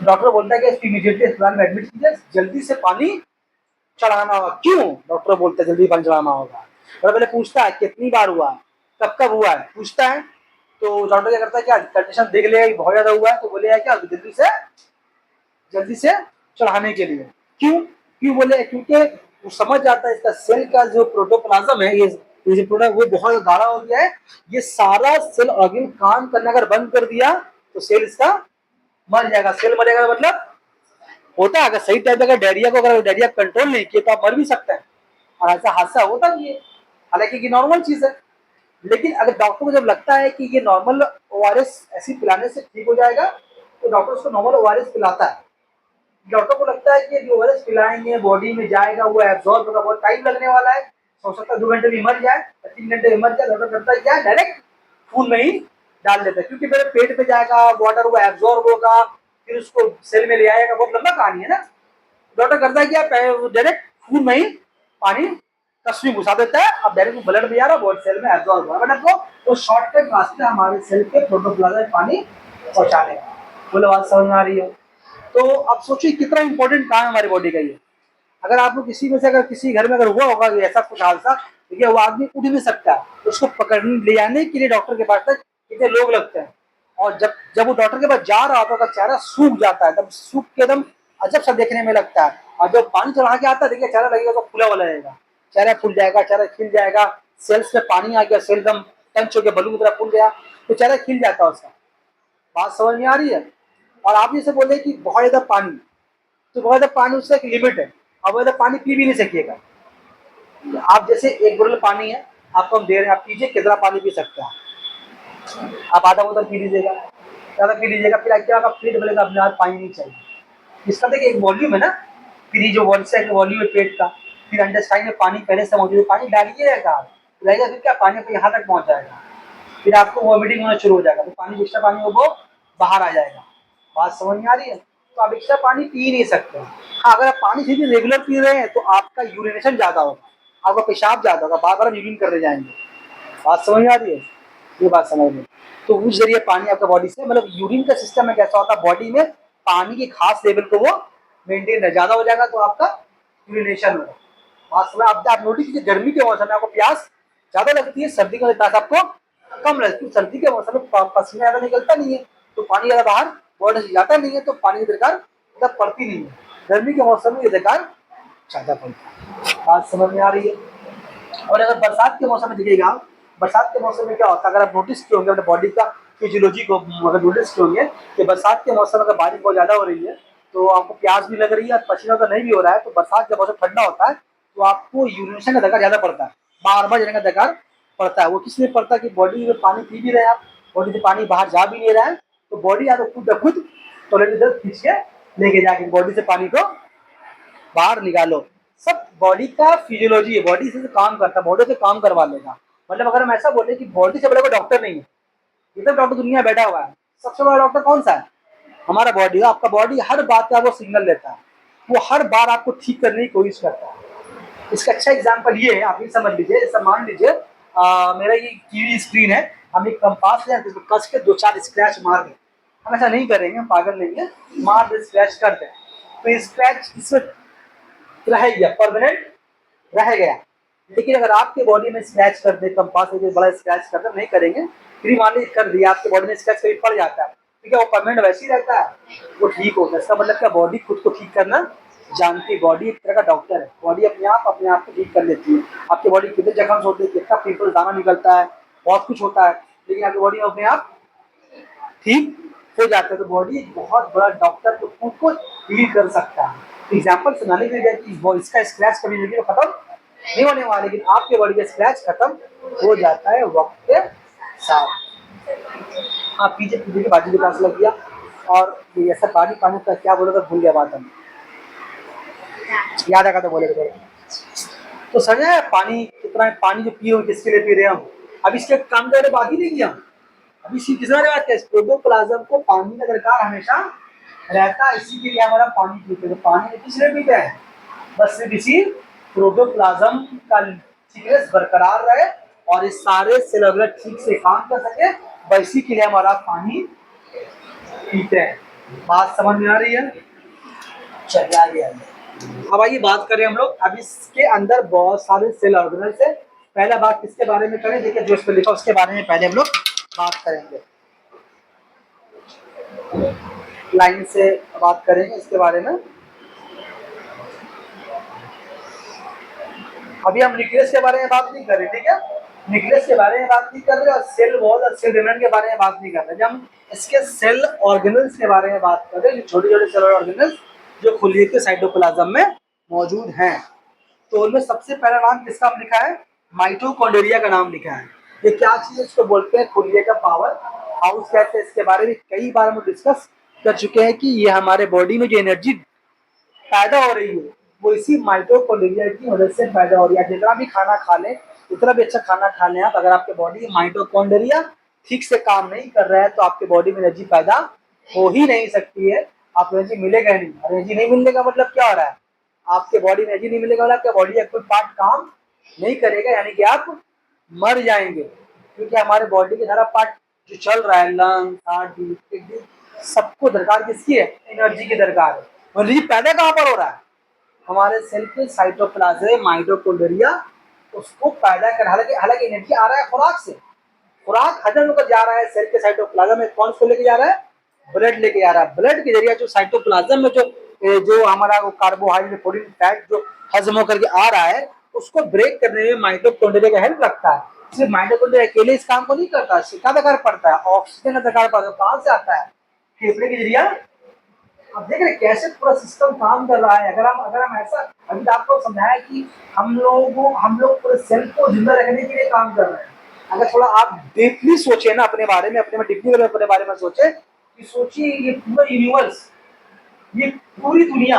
डॉक्टर बोलता है कि इसको इमीडिएटली अस्पताल में एडमिट कीजिए, जल्दी से पानी चढ़ाना होगा। क्यों डॉक्टर बोलता है जल्दी पानी चढ़ाना होगा? और पहले पूछता है कितनी बार हुआ, कब कब हुआ है, पूछता है। तो डॉक्टर क्या करता है, क्या कंडीशन देख लेगा बहुत ज्यादा हुआ है तो बोलेगा क्या जल्दी से चढ़ाने के लिए। क्यों क्यों बोले? क्योंकि वो समझ जाता है इसका सेल का जो प्रोटोप्लाज्म है, ये प्रोडक्ट वो बहुत गाढ़ा हो गया है, ये सारा सेल ऑर्गन काम करना अगर बंद कर दिया तो सेल इसका मर जाएगा। सेल मरेगा मतलब होता है, अगर सही टाइम पे अगर डायरिया कंट्रोल नहीं किया तो आप मर भी सकते हैं, और ऐसा हादसा होता भी है, हालांकि ये नॉर्मल चीज है। लेकिन अगर डॉक्टर को जब लगता है कि ये नॉर्मल ORS ऐसी पिलाने से ठीक हो जाएगा, तो डॉक्टर उसको नॉर्मल ORS पिलाता है। डॉक्टर को लगता है कि जो ORS पिलाएंगे बॉडी में जाएगा, वो एब्जॉर्ब होगा, बहुत टाइम लगने वाला है, हो सकता है 2 घंटे में मर जाए, 3 घंटे में मर जाए। डॉक्टर करता है क्या, डायरेक्ट खून में ही डाल देता है, क्योंकि मेरे पेट में जाएगा वाटर, वो एब्जॉर्ब होगा, फिर उसको सेल में ले आएगा, बहुत लंबा कहानी है ना। डॉक्टर करता है क्या, डायरेक्ट खून में ही पानी कस में घुसा देता है, अब डायरेक्ट ब्लड में जा रहा है, बॉडी सेल में एब्जॉर्ब हो रहा है, बट आपको वो शॉर्टकट रास्ते हमारे सेल के प्रोटोप्लाज्म में पानी पहुंचाने का। बोले बात समझ में आ रही है? तो अब सोचिए कितना इंपॉर्टेंट काम है हमारी बॉडी का ये। अगर आपको किसी में से अगर किसी घर में अगर हुआ होगा ऐसा कुछ हादसा, देखिए वो आदमी उठ नहीं सकता, तो उसको पकड़ने ले जाने के लिए डॉक्टर के पास तक कितने लोग लगते हैं, और जब जब वो डॉक्टर के पास जा रहा होता है तो चेहरा सूख जाता है, तब सूख के एकदम अजब सा देखने में लगता है, और जब पानी चढ़ा के आता है देखिए चेहरा लगेगा तो खुला वाला रहेगा, चेहरा फूल जाएगा, चेहरा खिल जाएगा, सेल्स में पानी आ गया, सेल एकदम टंच हो गया, बलून की तरह फूल गया, तो चेहरा खिल जाता है उसका। बात समझ में आ रही है? और आप जैसे बोले कि बहुत ज्यादा पानी, तो बहुत ज्यादा पानी उसका एक लिमिट है, अब ज्यादा पानी पी भी नहीं सकिएगा। आप जैसे एक बोतल पानी है आपको हम दे रहे हैं, आप पीजिए, कितना पानी पी सकते हैं आप? आधा बोतल पी लीजिएगा, ज़्यादा पी लीजिएगा, फिर क्या आपका पेट बोलेगा अपने आप पानी नहीं चाहिए। इसका देखिए एक वॉल्यूम है ना, फिर ये जो वॉल्यूम है पेट का, फिर अंडरस्टाइन में पानी पहले से मौजूद है, पानी डालिएगा रहेगा, फिर क्या पानी को यहाँ तक पहुँच जाएगा, फिर आपको वॉमिटिंग होना शुरू हो जाएगा, तो पानी एक्स्ट्रा पानी वो बाहर आ जाएगा। बात समझ में आ रही है? तो आप एक्स्ट्रा पानी पी नहीं सकते। हाँ, अगर आप पानी फिर भी रेगुलर पी रहे हैं तो आपका यूरिनेशन ज़्यादा होगा, आपका पेशाब ज़्यादा होगा, बार बार यूरिन करने जाएंगे। बात समझ में आ रही है? ये बात समझ में। तो उस जरिए पानी आपका बॉडी से, मतलब यूरिन का सिस्टम में कैसा होता है, बॉडी में पानी की खास लेवल को वो मेंटेन है, ज़्यादा हो जाएगा तो आपका यूरिनेशन होगा। बात समझ। अब आप नोटिस कीजिए, गर्मी के मौसम में आपको प्यास ज़्यादा लगती है, सर्दी के प्यास आपको कम लगती है। सर्दी के मौसम में पसीना ज़्यादा निकलता नहीं है, तो पानी ज़्यादा बाहर बॉडी से जाता नहीं है, तो पानी की दरकार ज़्यादा पड़ती नहीं है। गर्मी के मौसम में ये दरकार ज़्यादा पड़ता है। बात समझ में आ रही है? और अगर बरसात के मौसम में देखिएगा, बरसात के मौसम में क्या होता है, अगर आप नोटिस किए होंगे अपने बॉडी का फिजियोलॉजी को, अगर नोटिस किए होंगे कि बरसात के मौसम में अगर बारिश बहुत ज़्यादा हो रही है तो आपको प्यास भी लग रही है, पसीना तो नहीं भी हो रहा है, तो बरसात जब मौसम ठंडा होता है तो आपको यूरिनेशन का दरकार ज़्यादा पड़ता है, बार बार जाने का दरकार पड़ता है। वो किस लिए पड़ता है कि बॉडी में पानी पी भी रहे हैं आप, बॉडी से पानी बाहर जा भी नहीं रहा है, तो बॉडी या तो खुद ब खुद टॉयलेट इधर खींच के लेके जाके बॉडी से पानी को बाहर निकालो। सब बॉडी का फिजियोलॉजी है, बॉडी से काम करता है, बॉडी से काम करवा लेगा। मतलब अगर हम ऐसा बोले कि बॉडी से बड़ा कोई डॉक्टर नहीं है, इतना डॉक्टर दुनिया बैठा हुआ है, सबसे बड़ा डॉक्टर कौन सा है? हमारा बॉडी। आपका बॉडी हर बात का वो सिग्नल लेता है, वो हर बार आपको ठीक करने की कोशिश करता है। इसका अच्छा एग्जाम्पल ये है, आप ये समझ लीजिए, ऐसा मान लीजिए मेरा ये टीवी स्क्रीन है, हम एक कंपास लें तो कस के 2-4 स्क्रैच मार दें, हम ऐसा नहीं करेंगे, हम पागल नहीं है, मार दे स्क्रैच कर दें, तो स्क्रैच इसमें रह गया, परमानेंट रह गया। लेकिन अगर आपके बॉडी में स्क्रैच कर दे, कंपास से बड़ा स्क्रैच कर दे, नहीं करेंगे, फिर मान लीजिए कर दिया, आपके बॉडी में स्क्रैच कभी पड़ जाता है, तो क्या वो परमानेंट वैसे ही रहता है? वो ठीक होता है। इसका मतलब क्या, बॉडी खुद को ठीक करना जानती है, बॉडी एक तरह का डॉक्टर है, बॉडी अपने आप को ठीक कर लेती है। आपकी बॉडी कितने जख्म होते हैं, कितना पिंपल दाना निकलता है, बहुत कुछ होता है, लेकिन आपकी बॉडी अपने आप ठीक हो जाता है। तो बॉडी एक बहुत बड़ा डॉक्टर तो खुद को हील कर सकता है। एग्जाम्पल सुनाने के लिए कि इसका स्क्रैच कभी जिंदगी में खत्म नहीं होने वाला, लेकिन आपके बॉडी का स्क्रैच खत्म हो जाता है वक्त के साथ। हाँ, पीछे पीछे के बाजू के पास लग गया, और ये ऐसा पानी पानी का क्या बोला था, भूल गया बात, हम याद आएगा तो बोले तो समझा है पानी कितना है, पानी जो पिए किसके लिए पी रहे हैं हम। अब इसके काम के बारे में बात ही नहीं किया, अभी किस बारे में बात किया, प्रोटोप्लाज्म को पानी का दरकार हमेशा रहता है, इसी के लिए हमारा पानी पीते हैं। तो पानी किस लिए पीते हैं? बस सिर्फ इसी प्रोटोप्लाज्म का थिकनेस बरकरार रहे और इस सारे सेल वगैरह ठीक से काम कर सके, बस इसी के लिए हमारा पानी पीते हैं। बात समझ में आ रही है? चलिए आगे आइए। अब आइए बात करें हम लोग, अब इसके अंदर बहुत सारे सेल ऑर्गेनल्स है। पहला बात किसके बारे में करें, देखिए जो इस पर लिखा उसके बारे में पहले हम लोग बात करेंगे, लाइन से बात करेंगे इसके बारे में। अभी हम न्यूक्लियस के बारे में बात नहीं कर रहे, ठीक है, न्यूक्लियस के बारे में बात नहीं कर रहे, और सेल वॉल और सेल रिमेन के बारे में बात नहीं कर रहे। जब हम इसके सेल ऑर्गेनल्स के बारे में बात कर रहे हैं, छोटे छोटे सेल ऑर्गेनल्स जो खुलिए के साइटोप्लाज्म में मौजूद हैं, तो उनमें सबसे पहला नाम किसका लिखा है? माइटोकॉन्ड्रिया का नाम लिखा है। ये क्या चीज है, इसको बोलते हैं खुलिए का पावर हाउस कहते हैं। इसके बारे में कई बार हम डिस्कस कर चुके हैं कि ये हमारे बॉडी में जो एनर्जी पैदा हो रही है वो इसी माइटोकॉन्ड्रिया की मदद से पैदा हो रही है। जितना भी खाना खा लें, जितना भी अच्छा खाना खा लें आप, अगर आपके बॉडी में माइटोकॉन्ड्रिया ठीक से काम नहीं कर रहा है तो आपके बॉडी में एनर्जी पैदा हो ही नहीं सकती है, आप एनर्जी मिलेगा नहीं। एनर्जी नहीं मिलने का मतलब क्या हो रहा है, आपके बॉडी में एनर्जी नहीं मिलेगा, आपके बॉडी का कोई पार्ट काम नहीं करेगा यानी कि आप मर जाएंगे, क्योंकि हमारे बॉडी के सारा पार्ट जो चल रहा है, लंग, हार्ट, किडनी, सबको दरकार किसकी है? एनर्जी की दरकार है। एनर्जी पैदा कहाँ पर हो रहा है? हमारे सेल के साइटोप्लाज्म, माइटोकॉन्ड्रिया उसको पैदा कर, हालांकि हालांकि एनर्जी आ रहा है खुराक से, खुराक हजम होकर जा रहा है सेल के साइटोप्लाज्म में, कौन सा लेके जा रहा है? ब्लड लेके जा रहा है। ब्लड के जरिए जो साइटोप्लाज्म में जो हमारा वो कार्बोहाइड्रेट, प्रोटीन, फैट जो हजम होकर के आ रहा है, उसको ब्रेक करने में माइटोकॉन्ड्रिया का हेल्प रखता है। सिर्फ माइटोकॉन्ड्रिया अकेले इस काम को नहीं करता, क्या दरकार पड़ता है? ऑक्सीजन का दरकार पड़ता है। कहाँ से आता है? फेफड़े के जरिए। अब देख रहे कैसे पूरा सिस्टम काम कर रहा है। अगर हम ऐसा, अभी तो आपको समझाया कि हम लोग पूरे सेल को जिंदा रखने के लिए काम कर रहे हैं। अगर थोड़ा आप डीपली सोचे ना अपने बारे में, अपने बारे में सोचे कि सोचिए ये पूरा यूनिवर्स, ये पूरी दुनिया,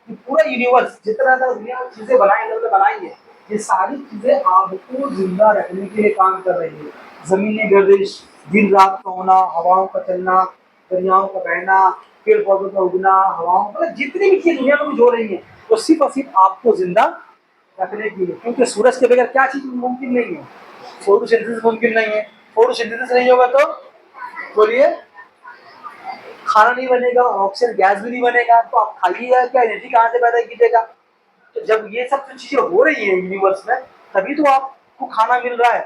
ये पूरा यूनिवर्स, जितना ज़्यादा दुनिया में चीजें बनाई है, ये सारी चीजें आपको जिंदा रखने के लिए काम कर रही है। जमीनी गर्दिश, दिन रात का होना, हवाओं का चलना, दरियाओं का बहना, पेड़ पौधों का उगना, हवाओं, मतलब जितनी भी चीज दुनिया में कुछ हो रही है, वो सिर्फ और सिर्फ आपको जिंदा रखने के लिए। क्योंकि सूरज के बगैर क्या चीज मुमकिन नहीं है? फोटोसिंथेसिस मुमकिन नहीं है। फोटोसिंथेसिस नहीं होगा तो बोलिए खाना नहीं बनेगा, ऑक्सीजन गैस भी नहीं बनेगा, तो आप खाइएगा क्या? एनर्जी कहाँ से पैदा कीजिएगा? तो जब ये सब चीजें हो रही है यूनिवर्स में, तभी तो आपको खाना मिल रहा है,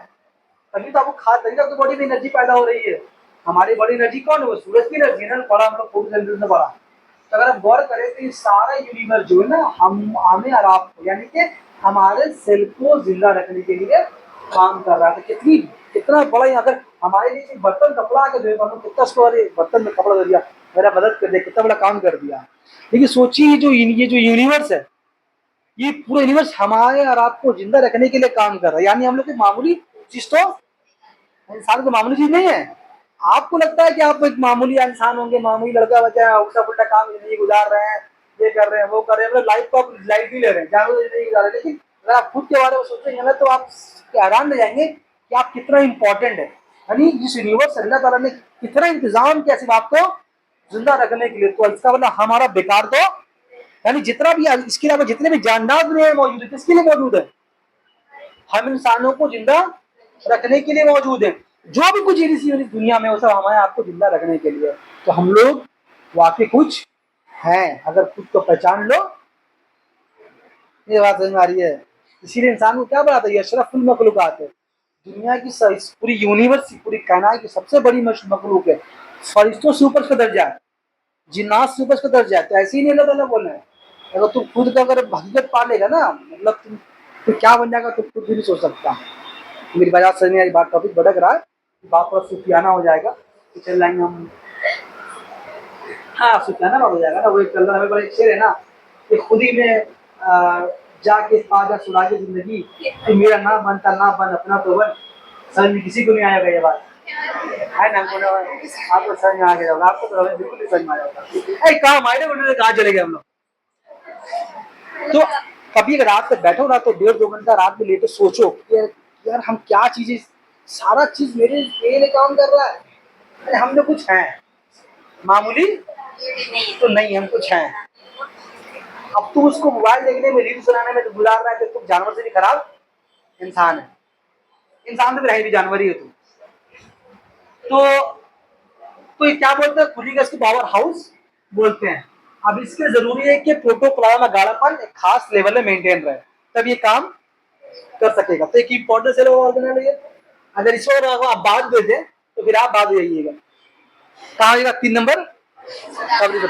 तभी तो आपकी बॉडी में एनर्जी पैदा हो रही है। हमारी बॉडी एनर्जी कौन है? वो सूरज की एनर्जी है ना, पढ़ा हम लोग फोटोसिंथेसिस में पढ़ा। तो अगर आप गौर करें तो ये सारा यूनिवर्स जो है ना, हमें और आपको, यानी कि हमारे सेल को जिंदा रखने के लिए काम कर रहा है। तो कितना बड़ा, अगर हमारे लिए एक बर्तन कपड़ा आके दे, मतलब कितना सॉरी बर्तन में कपड़ा दे दिया, मेरा मदद कर दिया, कितना बड़ा काम कर दिया। लेकिन सोचिए ये जो यूनिवर्स है, ये पूरा यूनिवर्स हमारे और आपको जिंदा रखने के लिए काम कर रहा है। यानी हम लोग की मामूली चीज तो, इंसान को मामूली चीज नहीं है। आपको लगता है कि आप एक मामूली इंसान होंगे, मामूली लड़का बच्चा है, उल्टा पुल्टा काम जिंदगी गुजार रहे हैं, ये कर रहे हैं, वो कर रहे हैं, मतलब लाइफ को आप लाइफ ही ले रहे हैं, जानवर जिंदगी गुजार रहे हैं। लेकिन अगर आप खुद के बारे में सोचेंगे ना, तो आप हैरान रह जाएंगे कि आप कितना इंपॉर्टेंट है। यानी जिस यूनिवर्स अल्लाह ताला ने कितना इंतजाम किया सिर्फ आपको जिंदा रखने के लिए, तो इसका मतलब हमारा बेकार तो, यानी जितना भी इसके अलावा जितने भी जानदार दुनिया में मौजूद है, किसके लिए मौजूद है? हम इंसानों को जिंदा रखने के लिए मौजूद है। जो भी कुछ इस दुनिया में वो सब हमारे आपको जिंदा रखने के लिए। तो हम लोग वाकई कुछ हैं, अगर खुद को पहचान लो। ये बात समझ में आ रही है? इसीलिए इंसान को क्या बनाता है? अशरफुल मखलूकात है। दुनिया की पूरी यूनिवर्स, पूरी कायनात की सबसे बड़ी मखलूक है। फरिश्तों से ऊपर का दर्जा है, जिन्नात से ऊपर का दर्जा है। तो ऐसे ही नहीं अल्लाह ताला बोल रहे हैं। अगर तुम खुद का अगर हकीकत पा लेगा ना, मतलब तुम क्या बन जाएगा, तुम खुद भी नहीं सोच सकता। मेरी बात समझ में आई? बात टॉपिक भटक रहा है, बात थोड़ा सूफियाना हो जाएगा तो चल जाएंगे हम। हाँ, सूफियाना बात हो जाएगा ना। वो एक अल्लाह हमें बड़ा एक शेर है ना कि खुद ही में जाके पाजा सुरागे जिंदगी, कि मेरा ना बनता ना बन अपना तो बन। समझ में किसी को नहीं आएगा ये बात है ना? आपको समझ में आ गया होगा, आपको तो बिल्कुल नहीं समझ में आया होगा। कहाँ मायने बोलने कहाँ चले गए हम लोग? तो कभी अगर रात में बैठो ना, तो 1.5-2 घंटा रात में लेटे सोचो कि यार हम क्या चीजें, सारा चीज मेरे लिए काम कर रहा है। अरे हम लोग कुछ हैं, मामूली तो नहीं, हम कुछ हैं। अब तुम उसको मोबाइल देखने में, रील्स बनाने में गुजार रहा है, तो तुम जानवर से भी खराब इंसान है। इंसान तो रहे भी जानवर ही है तुम। तो ये क्या बोलते हैं? खुली का इसको पावर हाउस बोलते हैं। अब इसके जरूरी है कि प्रोटोप्लाज्म गाढ़ापन एक खास लेवल में मेंटेन रहे, तब ये काम कर सकेगा। तो एक इंपॉर्टेंस है ऑर्गेनल है। अगर इसको आप बाद दे दें तो फिर आप बाद जाइएगा। कहाँ आएगा? 3 नंबर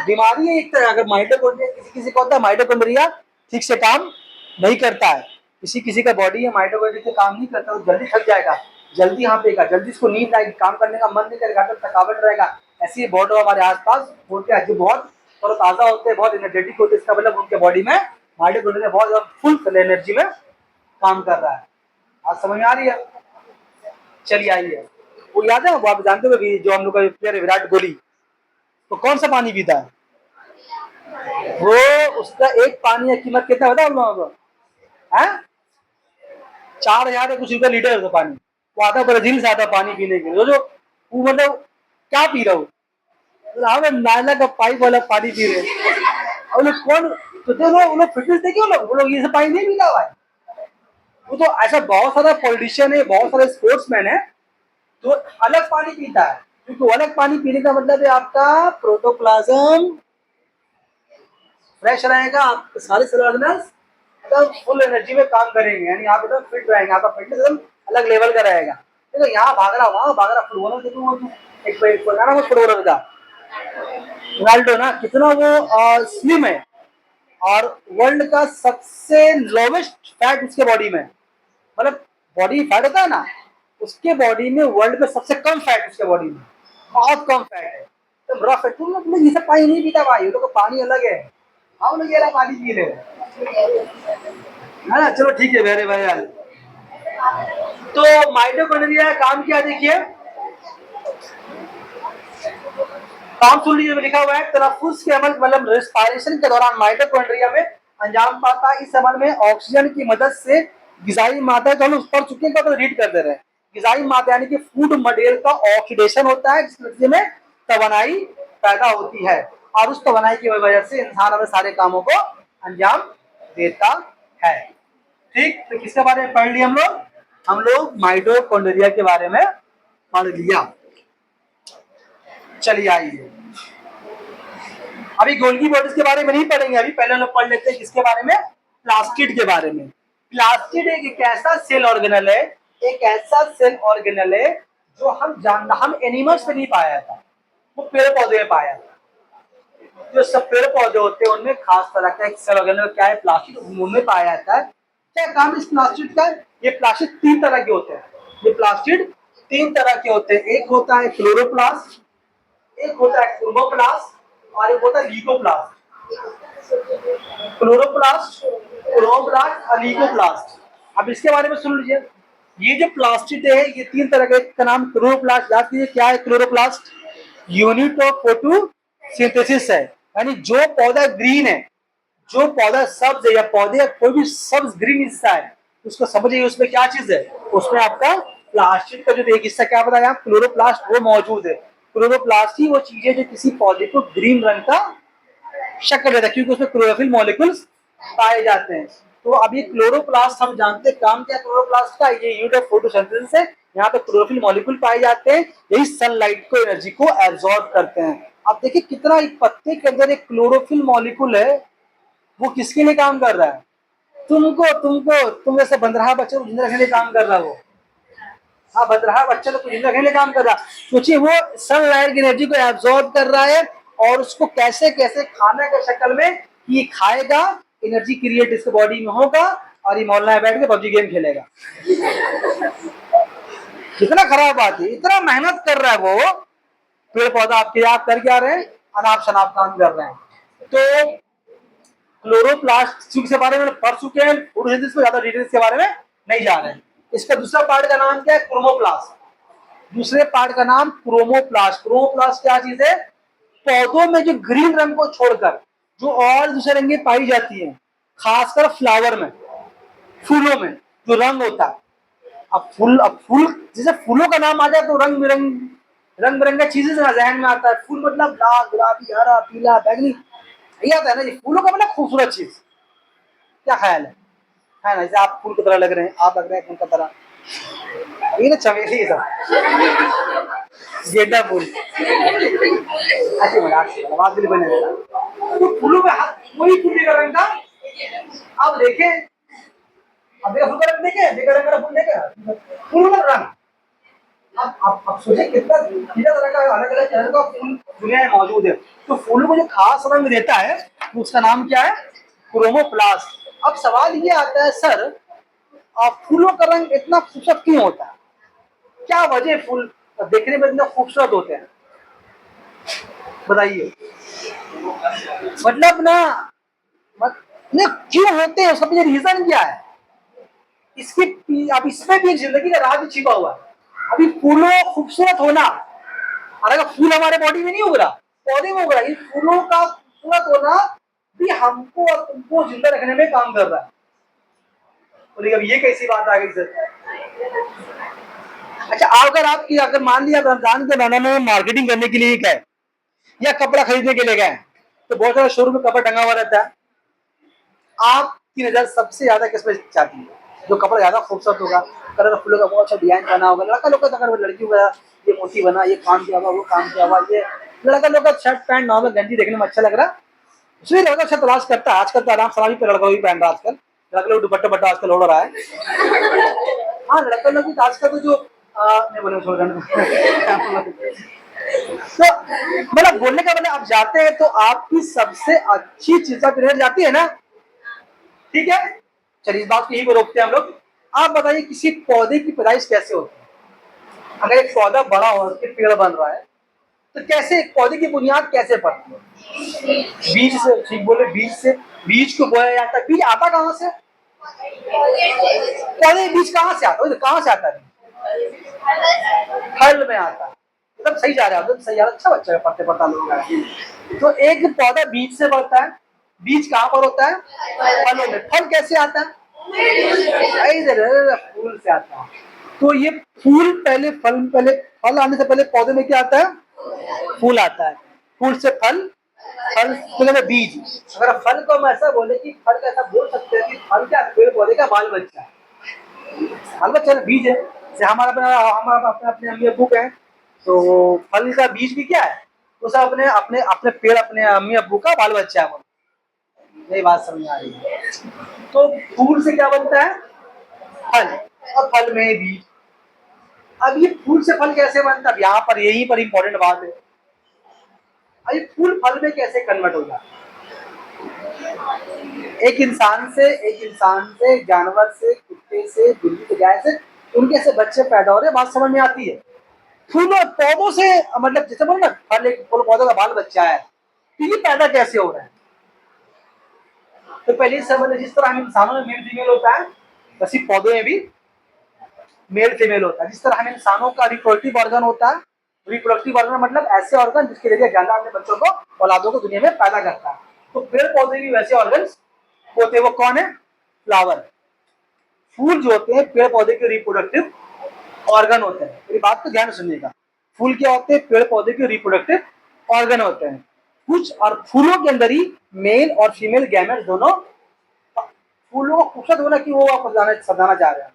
बीमारी है एक तरह। अगर माइटोकॉन्ड्रिया, किसी किसी को होता है माइटोकॉन्ड्रिया ठीक से काम नहीं करता है, किसी किसी का बॉडी है माइटोकॉन्ड्रिया से काम नहीं करता, तो जल्दी थक जाएगा, जल्दी हाँपेगा, जल्दी इसको नींद आएगी, काम करने का मन नहीं करेगा, तो थकावट रहेगा। ऐसी ही बहुत हमारे आसपास होते हैं जो बहुत थोड़ा ताज़ा होते हैं, बहुत एनर्जेटिक होते हैं। इसका मतलब उनके बॉडी में माइटोकॉन्ड्रिया बहुत फुल एनर्जी में काम कर रहा है। आज समझ में आ रही है? चलिए आइए, वो याद है, वो आप जानते हो जो हम लोग का प्लेयर है विराट कोहली, तो कौन सा पानी पीता है? वो उसका एक पानी की कीमत कितना होता है हम लोगों को? है 4,000 कुछ रुपया लीटर है उसका पानी। वो आता ब्राजील से आता पानी पीने के लिए। जो वो मतलब क्या पी रहा हूँ, हम नाला का पाइप वाला पानी पी रहे हैं। और लोग कौन, तो वो लोग फिटनेस देखे, वो लोग ये सब पानी नहीं पीता भाई। वो तो ऐसा बहुत सारा पॉलिटिशियन है, बहुत सारे स्पोर्ट्समैन है जो अलग पानी पीता है, क्योंकि वो अलग पानी पीने का मतलब है आपका प्रोटोप्लाज्म फ्रेश रहेगा, आपके सारे सेल ऑर्गेनल्स एकदम फुल एनर्जी में काम करेंगे, यानी आप एकदम फिट रहेंगे, आपका फिटनेस एकदम अलग लेवल का रहेगा। देखो यहाँ भाग रहा, वहाँ भाग रहा, फुटबॉलर देखो वो एक बताना वो फुटबॉलर का रोनाल्डो ना, कितना वो स्लिम है, और वर्ल्ड का सबसे लोवेस्ट फैट उसके बॉडी में, मतलब बॉडी फैट होता है ना, उसके बॉडी में वर्ल्ड में सबसे कम फैट उसके बॉडी में, बहुत कम फैट है, तो रफ है। तुम लोग ये सब पानी नहीं पीता भाई, लोग पानी अलग है, हम लोग ये वाला पानी पी रहे है ना। चलो ठीक है मेरे भाई। तो माइटोकॉन्ड्रिया काम क्या देखिए, काम सुन लीजिए, लिखा हुआ है तनफ्फुस के अमल मतलब रेस्पिरेशन के दौरान माइटोकॉन्ड्रिया में अंजाम पाता है। इस अमल में ऑक्सीजन की मदद से गिजाई मात्रा, जो हम पढ़ चुके हैं तो रीड कर दे रहे हैं, गिजाई मात्रा यानी कि फूड मटेरियल का ऑक्सीडेशन होता है, जिस नतीजे में तवानाई पैदा होती है, और उस तवानाई की वजह से इंसान अपने सारे कामों को अंजाम देता है। ठीक, तो किसके बारे में पढ़ लिया हम लोग माइटोकॉन्ड्रिया के बारे में पढ़ लिया। चलिए आइए, अभी गोल्गी बॉडीज के बारे में नहीं पढ़ेंगे, अभी पहले लोग पढ़ लेते हैं किसके बारे में, प्लास्टिड के बारे में। प्लास्टिड एक ऐसा सेल ऑर्गेनल है, एक ऐसा सेल ऑर्गेनल है जो हम एनिमल्स में नहीं पाया था, वो पेड़ पौधे में पाया था। जो सब पेड़ पौधे होते हैं उनमें खास तरह का एक सेल ऑर्गेनल क्या है, प्लास्टिड, उनमें पाया जाता है। क्या काम इस प्लास्टिड का, ये प्लास्टिड तीन तरह के होते हैं, ये प्लास्टिड तीन तरह के होते हैं, एक होता है क्लोरोप्लास्ट, एक होता है क्रोमोप्लास्ट, और एक होता है लीकोप्लास्ट। क्लोरोप्लास्ट, क्रोमोप्लास्ट और लीकोप्लास्ट। अब इसके बारे में सुन लीजिए, ये जो प्लास्टिड है ये तीन तरह के, का नाम क्लोरोप्लास्ट, याद कीजिए क्या है क्लोरोप्लास्ट, यूनिट ऑफ फोटोसिंथेसिस है, यानी जो पौधा ग्रीन है, जो पौधा सब्ज है या पौधे या कोई भी सब्ज ग्रीन हिस्सा है, उसको समझिए उसमें क्या चीज है, उसमें आपका प्लास्टिक का जो एक हिस्सा क्या बताया, क्लोरोप्लास्ट वो मौजूद है। क्लोरोप्लास्ट ही वो चीज है जो किसी पौधे को ग्रीन रंग का शक्ल देता है, क्योंकि उसमें क्लोरोफिल मॉलिक्यूल्स पाए जाते हैं। तो अब ये क्लोरोप्लास्ट हम जानते हैं काम क्या क्लोरोप्लास्ट का, ये यूनिट ऑफ फोटोसिंथेसिस है, यहाँ पे क्लोरोफिल मॉलिक्यूल पाए जाते हैं, यही सनलाइट को एनर्जी को एब्जॉर्ब करते हैं। अब देखिए कितना एक पत्ते के अंदर एक क्लोरोफिल मॉलिक्यूल है, वो किसके लिए काम कर रहा है, तुम जैसे बंदरहा बच्चे को जिंदा रखने के लिए काम कर रहा है वो, हाँ बंदरहा बच्चे को जिंदा रखने के लिए काम कर रहा है, सोचिए वो सनलाइट की एनर्जी को एब्जॉर्ब कर रहा है, और उसको कैसे कैसे खाने के शक्ल में ये खाएगा, एनर्जी क्रिएट इसके बॉडी में होगा, और ये मोहल्ला में बैठ के पबजी गेम खेलेगा। कितना खराब बात है, इतना मेहनत कर रहा है वो पेड़ पौधा आपके, आप कर क्या रहे हैं, अनाप शनाप काम कर रहे हैं। तो क्लोरोप्लास्ट के बारे में पढ़ चुके हैं, फोटोसिंथेसिस में ज्यादा डिटेल्स के बारे में नहीं जा रहे हैं। इसका दूसरा पार्ट का नाम क्या है, क्रोमोप्लास्ट। दूसरे पार्ट का नाम क्रोमोप्लास्ट। क्रोमोप्लास्ट क्या चीज है, पौधों में जो ग्रीन रंग को छोड़कर जो और दूसरे रंगे पाई जाती है, खासकर फ्लावर में, फूलों में जो रंग होता है। अब फूल जैसे फूलों का नाम आ जाए तो रंग बिरंगा चीजें जहन में आता है, फूल मतलब लाल गुलाबी हरा पीला बैगनी, यही आता है ना, ये फूलों का मतलब खूबसूरत चीज, क्या ख्याल है ना, जैसे आप फूल की तरह लग रहे हैं, आप लग रहे हैं फूल की तरह, ये ना चमेली सब गेंदा फूल, ऐसे मजाक से आवाज के लिए बने तो फूलों में वही फूल का रंग था। अब देखें, अब देखा फूल का रंग देखे, देखा रंग का फूल देखे, फूल का रंग, अब सोचिए कितना तरह का अलग अलग तरह का फूल दुनिया में मौजूद है। तो फूलों को जो खास रंग देता है तो उसका नाम क्या है, क्रोमोप्लास्ट। अब सवाल ये आता है सर, फूलों का रंग इतना खूबसूरत क्यों होता है, क्या वजह फूल देखने में इतना खूबसूरत होते हैं, बताइए। मतलब ना, क्यों होते हैं, उसका रीजन क्या है, इसके अब इसमें भी एक जिंदगी का राज छिपा हुआ है। अभी फूलों खूबसूरत होना, और अगर फूल हमारे बॉडी में नहीं उग रहा, पौधे में उग रहा है, फूलों का खूबसूरत होना भी हमको और तुमको जिंदा रखने में काम कर रहा है। बोलिए अब ये कैसी बात आ गई सर। अच्छा, अगर मान लिया रमजान के महीने में मार्केटिंग करने के लिए गए या कपड़ा खरीदने के लिए गए, तो बहुत सारा शोरूम में कपड़ा टंगा हुआ रहता है, आपकी नजर सबसे ज्यादा किस पे जाती है, जो कपड़ा ज्यादा खूबसूरत होगा, कलरफुल होगा, बहुत अच्छा डिजाइन बना होगा, लड़का लोग का, अगर लड़की होगा ये मोती बना, ये काम किया हुआ, वो काम किया हुआ, ये लड़का लोग का शर्ट पैंट नॉर्मल गंजी देखने में अच्छा लग रहा, इसलिए लड़का अच्छा तलाश करता है। आजकल तो आराम सलामी पे लड़का भी पहन रहा है, आजकल लड़का लोग दुपट्टा बट्टा आजकल ओढ़ रहा है। हाँ, लड़का लोग भी आजकल तो जो नहीं बोले छोड़ देना। तो मतलब बोलने का मतलब, आप जाते हैं तो आपकी सबसे अच्छी चीज पहन जाती है ना, ठीक है। चलिए इस बात को यही पर रोकते हैं हम लोग। आप बताइए किसी पौधे की पैदाइश कैसे होती है? अगर एक पौधा बड़ा हो, उसके पेड़ बन रहा है, तो कैसे एक पौधे की बुनियाद कैसे पड़ती है? बीज से, ठीक बोले, बीज से। बीज को बोया जाता है, बीज आता कहाँ से? पौधे बीज कहाँ से आता है? कहाँ से आता है? फल में आता है। एकदम सही जा रहा है, सही जा रहा है, अच्छा बच्चा है, पढ़ते पढ़ता लोग हैं। तो एक पौधा बीज से बढ़ता है, बीज कहाँ पर होता है? फलों में। फल कैसे आता है? इधर फूल से आता है। तो ये फूल पहले, फल आने से पहले पौधे में क्या आता है? फूल आता है। फूल से फल, फल मतलब बीज। अगर फल को हम ऐसा बोले कि फल का, ऐसा बोल सकते हैं कि फल क्या, पेड़ पौधे का बाल बच्चा है। बाल बच्चा बीज है। जैसे हमारा अपने अपने अम्मी अब्बू का है, तो फल का बीज भी क्या है? वो सब अपने अपने अपने पेड़, अपने अम्मी अब्बू का बाल बच्चा है। यही बात समझ आ रही है। तो फूल से क्या बनता है? फल। और फल में बीज। अब ये फूल से फल कैसे बनता है? यहाँ पर, यहीं पर इंपॉर्टेंट बात है। अब ये फूल फल में कैसे कन्वर्ट हो जाता है? एक इंसान से, जानवर से, कुत्ते से, बिल्ली से, गाय से, उनके से बच्चे पैदा हो रहे हैं, बात समझ में आती है। फूलों पौधों से, मतलब जैसे बोलो ना, फल एक फूल पौधे का बाल बच्चा है, तो ये पैदा कैसे हो रहा है? तो पहले समझ, जिस तरह हम इंसानों में मेल फीमेल होता है, वैसे पौधों में भी मेल फीमेल होता है। जिस तरह हम इंसानों का रिप्रोडक्टिव ऑर्गन होता है, रिप्रोडक्टिव ऑर्गन मतलब ऐसे ऑर्गन जिसके जरिए ज्यादा अपने बच्चों को, औलादों को दुनिया में पैदा करता है। तो पेड़ पौधे भी वैसे ऑर्गन होते हैं। वो कौन है? फ्लावर। फूल जो होते हैं पेड़ पौधे के रिप्रोडक्टिव ऑर्गन होते हैं। मेरी बात को ध्यान सुनिएगा। फूल क्या होते हैं? पेड़ पौधे के रिप्रोडक्टिव ऑर्गन होते हैं कुछ। और फूलों के अंदर ही मेल और फीमेल गैमेट्स दोनों। फूलों को खूबसूरत होना कि वो आप समझाना चाह रहे हैं,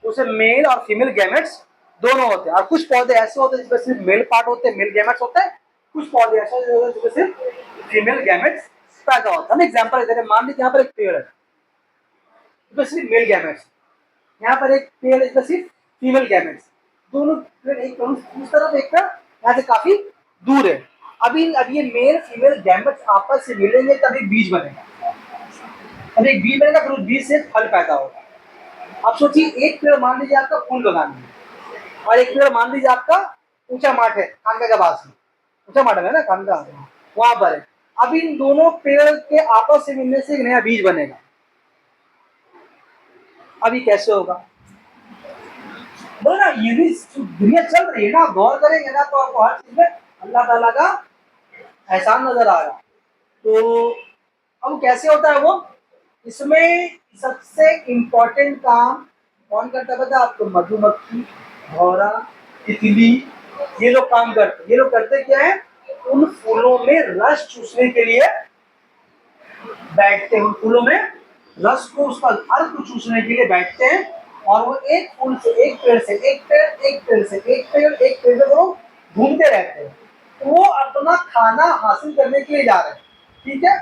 उसे मेल और फीमेल गैमेट्स दोनों होते हैं। और कुछ पौधे ऐसे होते हैं जिसमें सिर्फ मेल पार्ट होते हैं, मेल गैमेट्स होते हैं। कुछ पौधे ऐसे होते हैं जिसमें सिर्फ फीमेल गैमेट्स पैदा होता है। हम एग्जाम्पल दे रहे हैं, मान लीजिए यहाँ पर एक पेड़ है, इसमें सिर्फ मेल गैमेट्स, यहाँ पर एक पेड़ है इसमें सिर्फ फीमेल गैमेट्स। दोनों पेड़ एक उस तरफ, एक यहाँ से काफी दूर है। अब ये मेल फीमेल गैमेट्स आपस से मिलेंगे तब एक बीज बनेगा। अब एक बीज बनेगा, फिर उस बीज से फल पैदा होगा। आप सोचिए, एक पेड़ मान लीजिए आपका फूल बगान में, और एक पेड़ मान लीजिए आपका ऊंचा माठ है, खानका के पास में। ऊंचा माठ है ना, खानका, वहां पर है। अब इन दोनों पेड़ के आपस से मिलने से एक नया बीज बनेगा। अभी कैसे होगा? बोला ना, ये भी दुनिया चल रही है ना, आप गौर करेंगे ना तो आपको हर चीज में अल्लाह ताला का एहसान नजर आ रहा। तो अब कैसे होता है वो? इसमें सबसे इम्पोर्टेंट काम कौन करता है पता है आपको? मधुमक्खी, भौरा, तितली, ये लोग काम करते। ये लोग करते क्या है? उन फूलों में रस चूसने के लिए बैठते हैं। उन फूलों में रस को, उसका अर्क को चूसने के लिए बैठते हैं। और वो एक फूल से, एक पेड़ से, एक पेड़, एक पेड़ से, एक पेड़, एक पेड़ से वो घूमते रहते हैं। तो वो अपना खाना हासिल करने के लिए जा रहे हैं, ठीक है।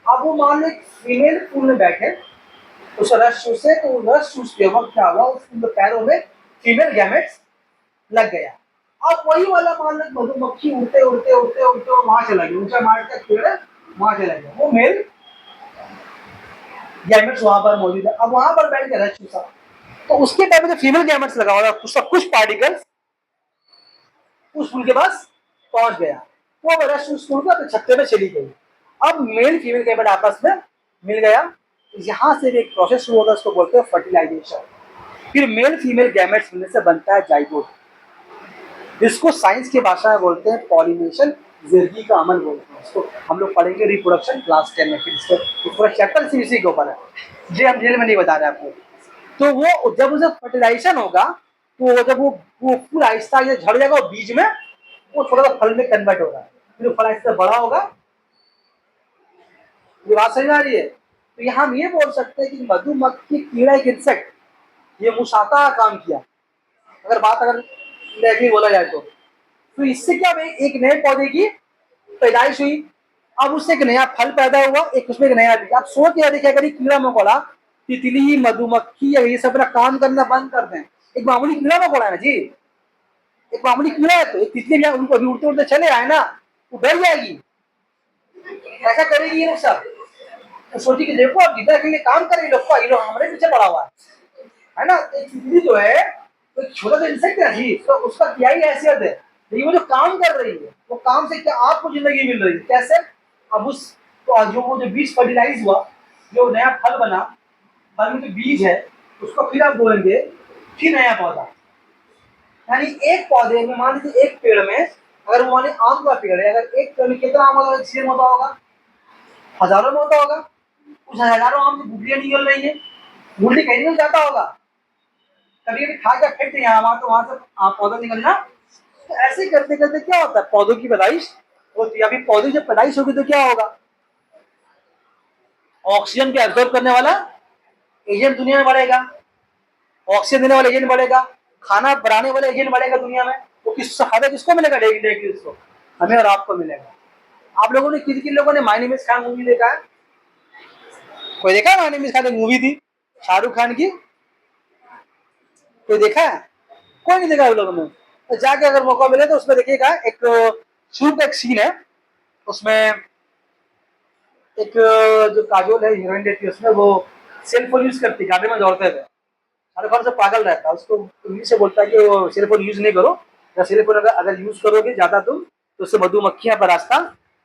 अब वो मान लो एक फीमेल फूल में बैठे, उस रस चूसे, तो रस चूसते वक्त क्या हुआ? उस पैरों में फीमेल गैमेट्स लग गया। अब वही वाला मान लो मधुमक्खी उड़ते उड़ते उड़ते उड़ते वहां चला गया, ऊंचा मार का पेड़ है, वहां चला गया, वो मेल गैमेट्स वहां पर मौजूद है। अब वहां पर बैठ के रस चूसा, तो उसके टाइम में जो फीमेल गैमेट्स लगा हुआ उसका कुछ पार्टिकल्स उस फूल के पास पहुंच गया, वो रस चूस के अपने छत्ते पे चली गई। अब मेल फीमेल गैमेट आपस में मिल गया। यहाँ से भी एक प्रोसेस शुरू होगा, उसको बोलते हैं फर्टिलाइजेशन। फिर मेल फीमेल गैमेट्स मिलने से बनता है जाइगोट, जिसको साइंस की भाषा में बोलते हैं पॉलिनेशन, जिंदगी का अमल बोलते हैं। इसको हम लोग पढ़ेंगे रिप्रोडक्शन क्लास 10 में। फिर इसको पूरा चैप्टर इसी के ऊपर है, ये हम जेल में नहीं बता रहे आपको। तो वो जब उसे फर्टिलाइजेशन होगा, तो जब वो फूल आहिस्ता आहिस्ता झड़ जाएगा, बीज में वो थोड़ा सा फल में कन्वर्ट होगा, फिर फल आहिस्ता बड़ा होगा। ये बात समझ आ रही है? तो यहाँ हम ये बोल सकते हैं कि मधुमक्खी कीड़ा एक इंसेक्ट, ये मुशाता काम किया, अगर बात अगर नेगेटिव बोला जाए तो इससे क्या भाई, एक नए पौधे की पैदाइश हुई, अब उससे एक नया फल पैदा हुआ, एक उसमें एक नया बीज। आप सोच या देखिए, अगर ये कीड़ा मकोड़ा, तितली, मधुमक्खी, ये सब अपना काम करना बंद कर दें, एक मामूली कीड़ा मकोड़ा है ना जी, एक मामूली कीड़ा है, तो एक तितली भी उनको अभी उड़ते उड़ते चले आए ना, वो डर जाएगी, ऐसा करेगी ये लोग सब। तो सोचिए कि देखो अब जितना के लिए काम करे ये लोग हमारे पीछे पड़ा हुआ है ना। एक तितली जो है तो छोटा सा इंसेक्ट है जी, तो उसका क्या ही हैसियत है, लेकिन वो जो काम कर रही है, वो काम से क्या आपको जिंदगी मिल रही है, कैसे? अब उस तो जो वो जो बीज फर्टिलाइज हुआ, जो नया फल बना, फल में जो बीज है उसको फिर आप बोलेंगे, फिर नया पौधा। यानी एक पौधे में, मान लीजिए एक पेड़ में, अगर वो माने आम का पेड़ है, अगर एक पेड़ में कितना आम होगा, सेम होता होगा, हजारों में होता होगा, उस हजारों आम से गुठलियां निकल रही है, गुठली कहीं निकल जाता होगा, कभी कभी खा के फेंकते हैं वहां, तो वहां से पौधा निकलना। तो ऐसे करते करते क्या होता है, पौधों की पैदाइश होती है। अभी पौधे जब पैदाइश होगी तो क्या होगा, ऑक्सीजन को एब्जॉर्ब करने वाला एजेंट दुनिया में बढ़ेगा, ऑक्सीजन देने वाला एजेंट बढ़ेगा, खाना बनाने वाला एजेंट बढ़ेगा दुनिया में। तो किससे फायदा किसको मिलेगा, डायरेक्टली उसको, हमें और आपको मिलेगा। आप लोगों ने किन किन लोगों ने my name is Khan movie देखा है? कोई देखा है माय नेम इज खान? एक मूवी थी शाहरुख खान की, कोई देखा है? कोई नहीं देखा आप लोगों ने? तो जाके अगर मौका मिले तो उसमें देखिएगा, एक शुरू का एक सीन है, उसमें एक जो काजोल है हीरोइन रहती है, उसमें वो सेल फोन यूज करती, गाड़ी में दौड़ते हुए, शाहरुख खान से पागल रहता है, उसको इंग्लिश से बोलता है कि वो सेल फोन यूज नहीं करो, या सेल फोन अगर यूज करोगे ज्यादा तुम, तो उससे मधुमक्खियां पर रास्ता,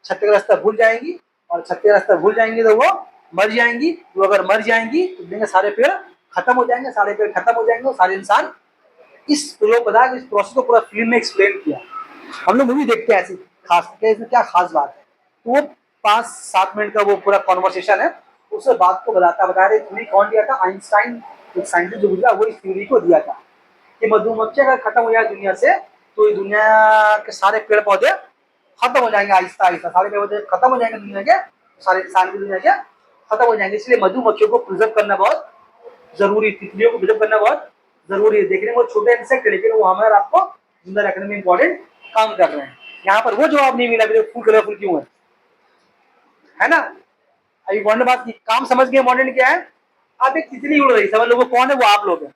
छत्ते का रास्ता भूल जाएंगी, और छत्ते का रास्ता भूल जाएंगी तो वो मर जाएंगी। वो अगर मर जाएंगी तो देंगे सारे पेड़ खत्म हो जाएंगे, सारे पेड़ खत्म हो जाएंगे और सारे इंसान। इस प्रयोग बता, इस प्रोसेस को पूरा फिल्म में एक्सप्लेन किया। हम लोग मूवी देखते हैं ऐसी, खास इसमें क्या खास बात है, तो वो 5-7 मिनट का वो पूरा कॉन्वर्सेशन है, उस बात को बता रहे थ्योरी कौन दिया था, आइंस्टाइन, एक साइंटिस्ट जो गुजरा, वो इस थ्योरी को दिया था कि मधुमक्खी अगर खत्म हो जाए दुनिया से, तो ये दुनिया के सारे पेड़ पौधे खत्म हो जाएंगे, आहिस्ता आहिस्ता सारे पेड़ पौधे खत्म हो जाएंगे दुनिया के, सारे इंसान की दुनिया के खत्म हो जाएंगे। इसलिए मधुमक्खियों को प्रिजर्व करना बहुत जरूरी, तितलियों को प्रिजर्व करना बहुत जरूरी है। देखने में वो छोटे इंसेक्ट है, लेकिन वो हमारे आपको जिंदा रखने में इंपॉर्टेंट काम कर रहे हैं। यहाँ पर वो जवाब नहीं मिला, फुल कलरफुल क्यों है ना? अभी इम्पोर्टेंट बात की काम समझ गए, इम्पोर्टेंट क्या है? आप एक तितली उड़ रही, समझ लोगों कौन है, वो आप लोग हैं।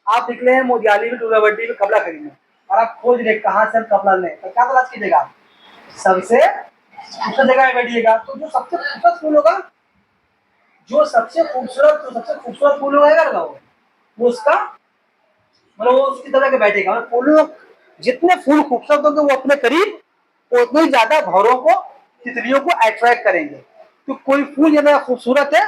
आप निकले हैं मोतिहारी में, टूरावटी में कपड़ा खरीदने, और आप खोज रहे कहाँ से हम कपड़ा लें, तो क्या तलाश कीजिएगा आप? सबसे खूबसूरत जगह में बैठिएगा, तो जो सबसे खूबसूरत फूल होगा, जो सबसे खूबसूरत फूल होगा वो उसका, मतलब वो उसकी तरह के बैठेगा। फूलों, जितने फूल खूबसूरत होंगे वो अपने करीब उतने ही ज्यादा भौरों को, तितलियों को अट्रैक्ट करेंगे। तो कोई फूल ज्यादा खूबसूरत है,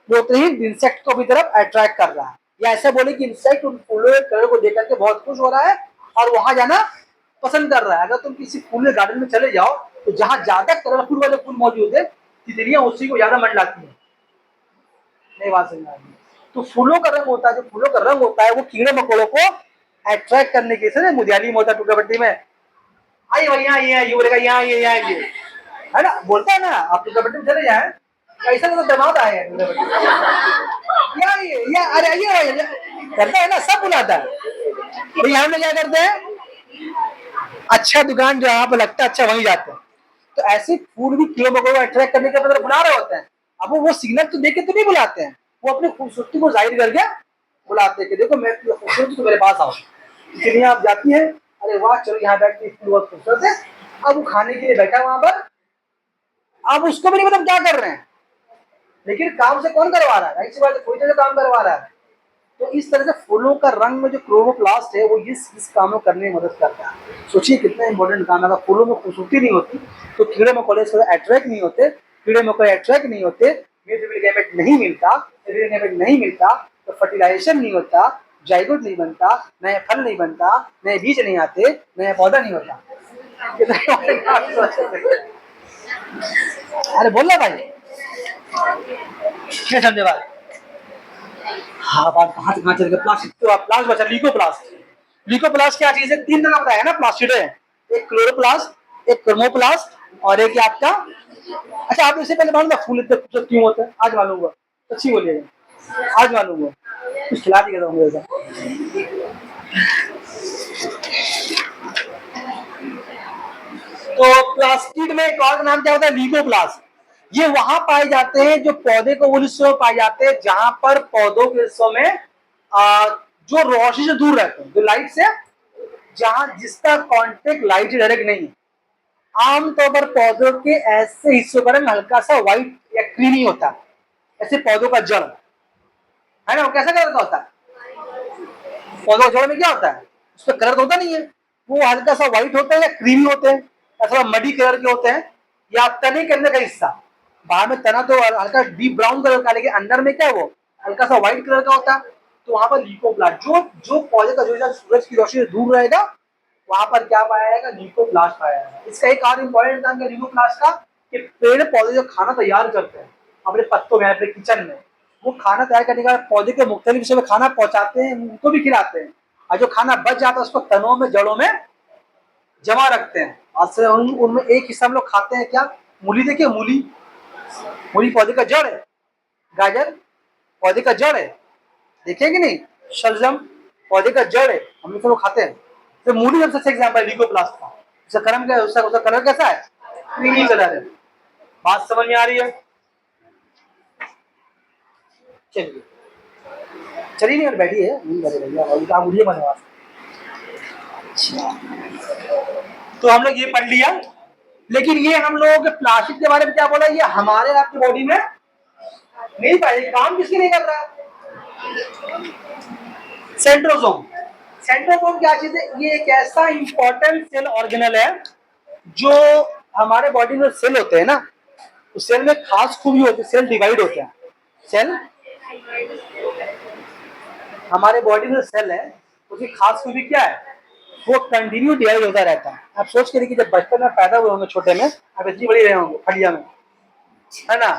वो उतने ही इंसेक्ट को भी तरफ अट्रैक्ट कर रहा है। या ऐसा बोले कि इंसेक्ट उन फूलों के कलर को देख करके बहुत खुश हो रहा है और वहां जाना पसंद कर रहा है। अगर तुम किसी फूल के गार्डन में चले जाओ, तो जहां ज्यादा कलरफुल वाले फूल मौजूद है, तितलियां उसी को ज्यादा मंडलाती है। नहीं बात समझ आ रही? तो फूलों का रंग होता है, जो फूलों का रंग होता है, वो कीड़े मकोड़ों को अट्रैक्ट करने के लिए मुदियाली में होता है, टुकड़ापट्टी में, आइए भाई यहाँ ये बोलेगा, यहाँ ये है ना, बोलता है ना। आप टुकड़ापट्टी में चले जाए, ऐसा तो दमाद आए या अरे आइए करता है ना, सब बुलाता है। तो यहाँ में क्या करते हैं, अच्छा दुकान जो यहाँ पे लगता है अच्छा, वहीं जाते हैं। तो ऐसे फूल भी कीड़े मकोड़ों को अट्रैक्ट करने के मतलब बुला रहे होते हैं। अब वो सिग्नल तो देख के तो नहीं बुलाते हैं, वो अपनी खूबसूरती को जाहिर करके बुलाते हैं कि देखो मैं खूबसूरती, तो मेरे पास आओ। इसलिए आप जाती है, अरे वाह चलो यहाँ बैठ के फूल बहुत खूबसूरत है, अब वो खाने के लिए बैठा वहां पर, अब उसको भी नहीं मतलब क्या कर रहे हैं, लेकिन काम से कौन करवा रहा है, ऐसी बात है, कोई तो काम करवा रहा है। तो इस तरह से फूलों का रंग में जो क्लोरोप्लास्ट है, वो इस काम को करने में मदद करता है। सोचिए कितना इंपॉर्टेंट काम है। अगर फूलों में खूबसूरती नहीं होती तो कीड़े मकोड़े से अट्रैक्ट नहीं होते, कीड़े मकोड़े अट्रैक्ट नहीं होते, गैमेट नहीं मिलता, नहीं मिलता तो फर्टिलाइजेशन नहीं होता, जाइगोट नहीं बनता, नए फल नहीं बनता, नए बीज नहीं आते, नया पौधा नहीं होता। अरे बोल रहा भाई, क्या समझे भाई? हाँ बात कहाँ से कहाँ चल गया। प्लास्टिक तो प्लास्ट बचा, लीकोप्लास्ट। लीकोप्लास्ट क्या चीज है? 3 तरह बताया ना प्लास्टिड है, एक क्लोरोप्लास्ट, एक क्रोमोप्लास्ट, और एक आपका, अच्छा आप इससे पहले मालूम था फूल इतने खूबसूरत क्यों होते हैं? आज मालूम हुआ, अच्छी बोलिएगा, आज मालूम हुआ। कुछ खिला दिया था मुझे। तो प्लास्टिड में एक और नाम क्या होता है, ल्यूकोप्लास्ट। ये वहां पाए जाते हैं जो पौधे को उन हिस्सों में पाए जाते हैं जहां पर पौधों के हिस्सों में जो रोशनी से दूर रहते हैं, जो लाइट से, जहां जिसका कांटेक्ट लाइट से डायरेक्ट नहीं है। आमतौर पर पौधों के ऐसे हिस्सों का रंग हल्का सा व्हाइट या क्रीमी होता है। ऐसे पौधों का जड़ है ना, वो कैसा कलर का होता है? पौधों के जड़ में क्या होता है, उस पर कलर होता नहीं है, वो हल्का सा व्हाइट होता है या क्रीमी होते हैं या थोड़ा मडी कलर के होते हैं। या तने के अंदर का हिस्सा, बाहर में तना तो हल्का डीप ब्राउन कलर का, लेकिन अंदर में क्या वो हल्का सा व्हाइट कलर का होता है। तो वहां पर ल्यूकोप्लास्ट, जो जो पौधे का जो सूरज की रोशनी से दूर रहेगा वहां पर क्या पाया जाएगा, ल्यूकोप्लास्ट पाया जाएगा। इसका एक और इंपॉर्टेंट काम है ल्यूकोप्लास्ट का, कि पेड़ पौधे जो खाना तैयार करते हैं अपने पत्तों में, अपने किचन में, वो खाना तैयार करने के बाद पौधे के मुख्तलिफ हिस्सों में खाना पहुंचाते हैं, उनको भी खिलाते हैं, और जो खाना बच जाता है उसको तनों में, जड़ों में जमा रखते हैं। आज से उनमें एक हिस्सा हम लोग खाते हैं क्या, मूली। देखिए मूली, मूली पौधे का जड़ है। गाजर पौधे का जड़ है, देखिए कि नहीं। शलजम पौधे का जड़ है, हम लोग सब खाते हैं। तो मूली सबसे अच्छा एग्जाम्पल है ल्यूकोप्लास्ट का। उसका कलर क्या, उसका कलर कैसा है, क्रीमी कलर है। बात समझ में आ रही है? चलिए चलिए नहीं बैठिए, आप मुझे बनवा। तो हम लोग ये पढ़ लिया, लेकिन ये हम लोगों के प्लास्टिक के बारे में क्या बोला, ये हमारे आपकी बॉडी में नहीं पाएगी। काम किसकी नहीं कर रहा है, सेंट्रोसोम। सेंट्रोसोम क्या चीज है, ये एक ऐसा इंपॉर्टेंट सेल ऑर्गेनल है जो हमारे बॉडी में सेल होते हैं ना, तो सेल में खास खूबी होती है, सेल डिवाइड होते हैं। सेल, हमारे बॉडी में सेल है उसकी खास खूबी क्या है, वो कंटिन्यू डिवाइड होता रहता है। आप सोच के देखिए, जब बचपन में पैदा हुए होंगे छोटे में, आप इतनी बड़ी रहे होंगे फलिया में, है ना।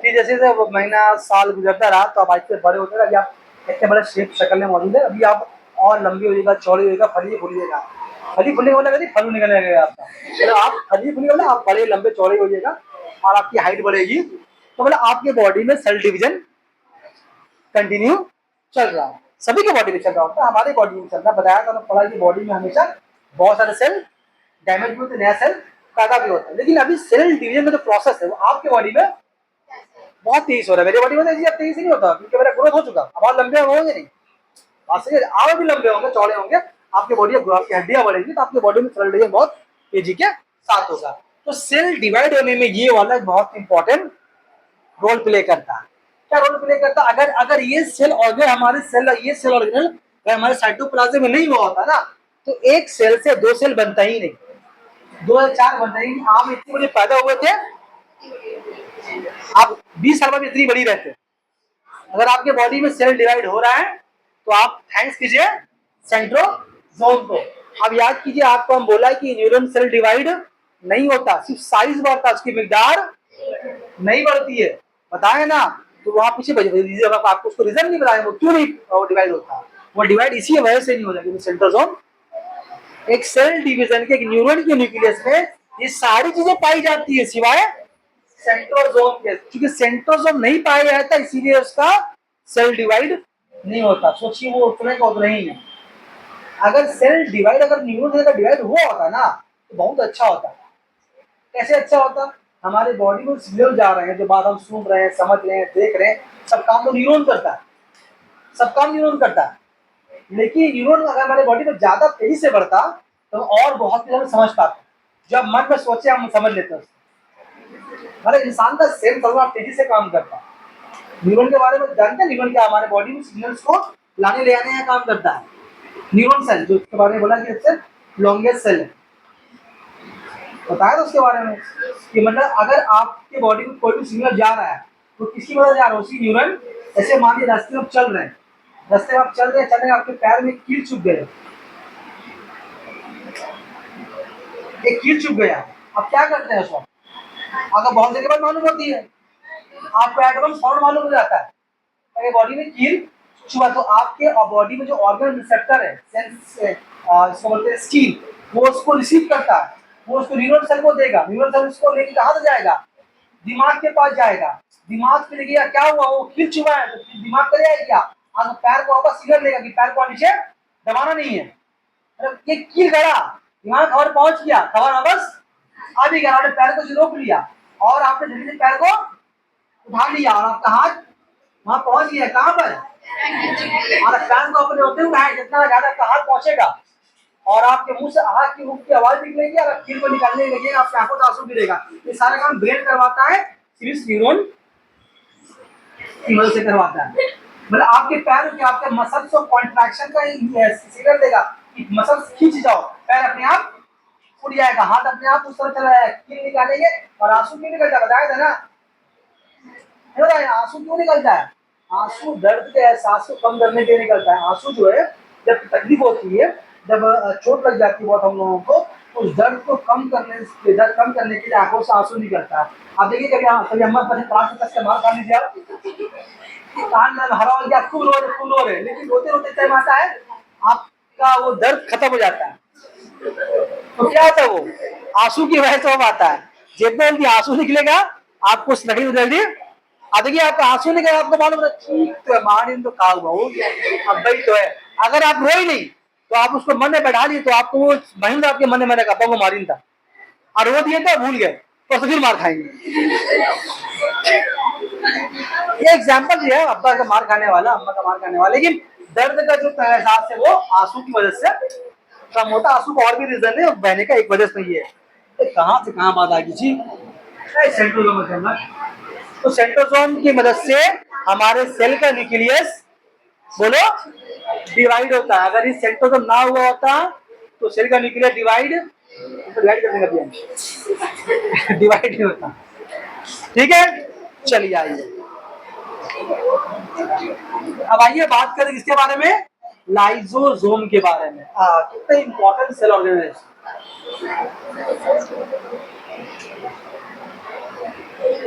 फिर जैसे जैसे वो महीना साल गुजरता रहा तो आप आज से बड़े होते रहे, अभी आप इतने बड़े शेप शक्ल में मौजूद है, अभी आप और लंबी होइएगा, चौड़ी होइएगा, फली फूलिएगा। फली फूलने वाला कहते फलू निकलने लगेगा आपका, मतलब आप फली फूलने वाला, आप बड़े लंबे चौड़े होइएगा और आपकी हाइट बढ़ेगी। तो मतलब आपके बॉडी में सेल डिवीजन कंटिन्यू चल रहा है, सभी के बॉडी में चल रहा होता है, हमारे बॉडी में चल रहा है। बताया था पढ़ा कि बॉडी में हमेशा बहुत सारे सेल डैमेज भी होते, नया सेल पैदा भी होता है। लेकिन अभी सेल डिवीजन का जो प्रोसेस है वो आपके बॉडी में बहुत तेज हो रहा है। मेरी बॉडी में अब तेज नहीं होता क्योंकि मेरा ग्रोथ हो चुका, अब और लंबे होंगे नहीं, आप भी लंबे होंगे, चौड़े होंगे, आपके बॉडी, आपकी हड्डियां बढ़ेंगी, तो आपके बॉडी में सेल डिवीजन बहुत तेजी के साथ होगा। तो सेल डिवाइड होने में ये वाला बहुत इंपॉर्टेंट रोल प्ले करता है। क्या रोल प्ले करता है, अगर अगर ये सेल ऑर्गेनल, हमारे सेल, ये सेल ऑर्गेनल अगर हमारे साइटोप्लाज्म में नहीं हुआ होता ना, तो एक सेल से दो सेल बनता ही नहीं, 2 या 4 बनता ही नहीं। आप इतने बड़े पैदा हुए थे, आप 20 साल में इतनी बड़ी रहते। अगर आपके बॉडी में सेल डिवाइड हो रहा है तो आप थैंक्स कीजिए सेंट्रोसोम को। अब याद कीजिए, आपको हम बोला कि न्यूरॉन सेल डिवाइड नहीं होता, सिर्फ साइज बढ़ता है, उसकी मिकदार नहीं बढ़ती है, बताए ना। तो वहां पीछे आपको उसको रीजन नहीं बताया वो क्यों नहीं डिवाइड होता। वो डिवाइड इसी वजह से नहीं होता क्योंकि सेंट्रोसोम एक सेल डिवीजन के, एक न्यूरॉन के न्यूक्लियस में ये सारी चीजें पाई जाती है सिवाय सेंट्रोसोम के। क्योंकि सेंट्रोसोम नहीं पाया जाता इसीलिए उसका सेल डिवाइड नहीं होता। सोचिए वो उतने का उतना ही है। अगर सेल डिवाइड, अगर न्यूरॉन का डिवाइड हुआ होता ना तो बहुत अच्छा होता। कैसे अच्छा होता, हमारे बॉडी में सिग्नल जा रहे हैं, जो बात हम सुन रहे हैं, समझ रहे हैं, देख रहे हैं, सब काम तो न्यूरॉन करता है, सब काम न्यूरॉन करता है। लेकिन न्यूरॉन अगर हमारे बॉडी में ज्यादा तेजी से बढ़ता तो और बहुत चीजें समझ पाते। जब मन में सोचे हम समझ लेते हैं। हमारे इंसान का सेल थोड़ा तेजी से काम करता है। न्यूरॉन के बारे में जानते हैं, न्यूरॉन क्या हमारे बॉडी में सिग्नल्स को लाने ले आने का काम करता है। न्यूरॉन सेल, जो उसके बारे में बोला कि सबसे लॉन्गेस्ट सेल है, बताया था उसके बारे में कि मतलब अगर आपके बॉडी में कोई भी सिग्नल जा रहा है तो किसकी वजह से जा रहा है, उसी न्यूरॉन। ऐसे मान लीजिए रास्ते में आप चल रहे हैं, रास्ते में आप चल रहे हैं, चलने आपके पैर में कील चुभ गए, एक कील चुभ गया, अब क्या करते हैं उसको, अगर बहुत देर के बाद मालूम होती है, आपको एकदम फौरन मालूम हो जाता है अगर बॉडी में कील चुभा। तो आपके बॉडी में जो ऑर्गन रिसेप्टर है, सेंस इसको बोलते हैं स्कीन, वो उसको रिसीव करता है, वो उसको न्यूरॉन सेल को देगा, न्यूरॉन सेल उसको लेके कहाँ से जाएगा, दिमाग के पास जाएगा, दिमाग पे लेके क्या हुआ, वो कील चुभा है तो दिमाग करे क्या, आपको पैर को वापस सीधा लेगा कि पैर को नीचे दबाना नहीं है। मतलब ये कील गड़ा, यहाँ खबर पहुंच गया, खबर वापस आ भी गया, आपने पैर को रोक लिया और आपने धीरे धीरे पैर को उठा लिया और आपका हाथ वहां पहुंच गया। कहाँ पर? और पैर को अपने होते हुए जितना ज्यादा आपका हाथ पहुंचेगा और आपके मुंह से आह की मुंह की आवाज निकलेगी, अगर कील को निकालने लगे आपकी आंखों से आंसू गिरेगा। ये सारा काम ब्रेन करवाता है, सीरीज न्यूरॉन की मदद से करवाता है। मतलब आपके पैर के आपके मसल्स को कॉन्ट्रैक्शन का सिग्नल देगा कि मसल्स खींच जाओ, पैर अपने आप उठ जाएगा, हाथ अपने आप उस तरह चला जाएगा। कील निकालेंगे और आंसू क्यों निकलता है बताया था ना? आंसू क्यों निकलता है? आंसू दर्द के एहसास को कम करने के लिए निकलता है। आंसू जो है जब तकलीफ होती है, जब चोट लग जाती है बहुत हम लोगों को, तो उस दर्द को कम करने के लिए आंखों से आंसू निकलता है। आप देखिए कभी अम्मा अपने क्लास में कस के मार खा लीजिए आप, कान में हरा हो गया, खून रो रहे, लेकिन रोते रोते टाइम आता है आपका वो दर्द खत्म हो जाता है। तो क्या होता है वो आंसू की वजह से आता है। जितना जल्दी आंसू निकलेगा आपको उस तकलीफ जल्दी अब देखिए आपका आंसू निकलेगा, आपको मालूम है ठीक तो है, मारिन तो काल हो गया, अब भाई तो है। अगर आप रोए नहीं तो आप उसको मन में बैठा दिए तो आपको वो महीना आपके मन में मैंने कहा वो मारिन था, और रो दिए तो भूल गए तो फिर मार खाएंगे। ये एग्जाम्पल भी है अब्बा का मार खाने वाला, अम्मा का मार खाने वाला, लेकिन दर्द का जो एहसास है वो आंसू की वजह से कम होता। आंसू का और भी रीजन है, बहने का एक वजह से ये है। कहाँ से कहाँ बात आ गई जी? सेंट्रोसोम है। तो सेंट्रोसोम की मदद से हमारे सेल का न्यूक्लियस बोलो डिवाइड होता है। अगर ये सेंट्रोसोम ना हुआ होता तो सेल का न्यूक्लियस डिवाइड करने का डिवाइड नहीं होता। ठीक है, चलिए आइए अब आइए बात करें किसके बारे में? लाइजोसोम के बारे में। कितना important cell organisation.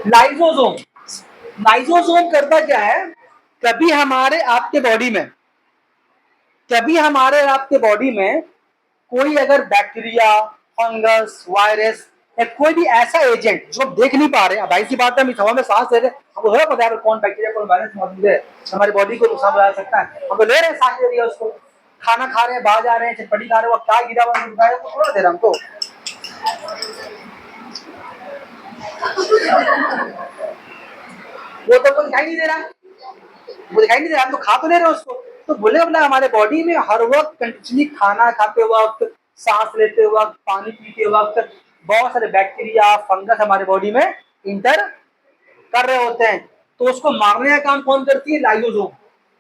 Lysosome, lysosome करता क्या है? कभी हमारे आपके बॉडी में कोई अगर बैक्टीरिया, फंगस, वायरस या कोई भी ऐसा एजेंट जो देख नहीं पा रहे, अब भाई की बात है, हम हवा में सांस ले रहे हैं, हमको थोड़ा पता है कौन बैक्टीरिया कौन वायरस मौजूद है हमारी बॉडी को नुकसान पहुंचा सकता है। हम तो ले रहे हैं, सांस ले रही है, उसको खाना खा रहे हैं, बाहर जा रहे हैं, चटपटी खा रहे हैं, वो क्या गिरा हुआ है वो थोड़ा दे रहा हमको। वो तो दिखाई नहीं दे रहा, वो दिखाई नहीं दे रहा, हम तो खा तो ले रहे हैं उसको। तो बोले अपना हमारे बॉडी में हर वक्त कंटिन्यूसली खाना खाते वक्त, सांस लेते वक्त, पानी पीते वक्त बहुत सारे बैक्टीरिया, फंगस हमारे बॉडी में इंटर कर रहे होते हैं। तो उसको मारने का काम कौन करती है? लाइसोसोम।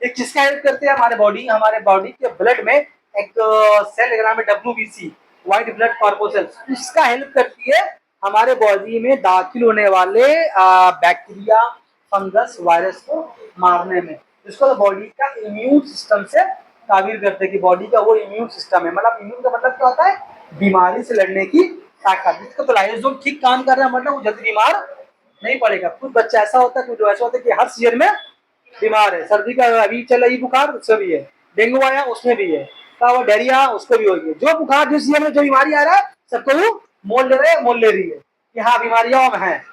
ये किसका हेल्प करते हैं? हमारे बॉडी के ब्लड में एक सेल नाम है WBC, व्हाइट ब्लड कॉर्पोसेल्स, इसका हेल्प करती है हमारे बॉडी में दाखिल होने वाले बैक्टीरिया, फंगस, वायरस को मारने में। इसको बॉडी का इम्यून सिस्टम से ताबीर करते हैं कि बॉडी का वो इम्यून सिस्टम है। मतलब इम्यून का मतलब क्या होता है? बीमारी से लड़ने की ताकत। जिसका तो लाइसोसोम ठीक काम कर रहा है, मतलब वो जल्दी बीमार नहीं पड़ेगा। कुछ बच्चा ऐसा होता है, कुछ ऐसा होता है कि हर सीजन में बीमार है। सर्दी का अभी चल रही बुखार, उससे भी है, डेंगू आया उसमें भी है, वो डायरिया उसको भी होगी। जो बुखार जिस सीजन में जो बीमारी आ रहा है सबको वो मोल ले रही है कि हाँ बीमारियां है।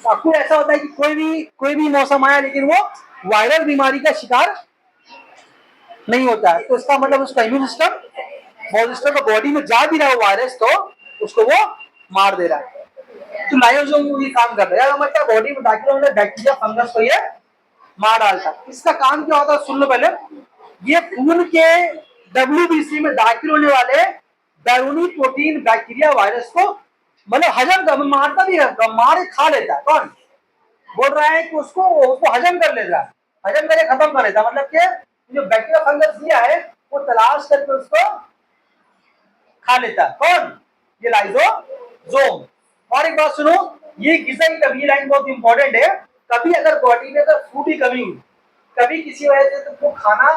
आपको ऐसा होता है कि कोई भी मौसम आया लेकिन वो वायरल बीमारी का शिकार नहीं होता है, तो इसका मतलब उसका इम्यून सिस्टम बॉडी में जा भी रहा है वायरस तो उसको वो मार दे रहा है। तो लाइसोसोम ये काम कर रहा है, मतलब बॉडी में दाखिल होने बैक्टीरिया, फंगस को ये मार डालता है। इसका काम क्या होता है सुन लो पहले। ये खून के WBC में दाखिल होने वाले बैरूनी प्रोटीन, बैक्टीरिया, वायरस को मतलब हजम कर, मारता भी है, मार खा लेता है। कौन बोल रहा है कि उसको हजम कर लेता है, हजम करके खत्म कर लेता है। मतलब कि जो बैक्टीरिया, फंगस दिया है वो तलाश करके उसको खा लेता है। कौन? ये लाइसोसोम। और एक बात सुनो, ये गिजा की कमी लाइन बहुत इंपॉर्टेंट है। कभी अगर बॉडी में अगर फूड की कमी हुई, कभी किसी वजह से तुमको खाना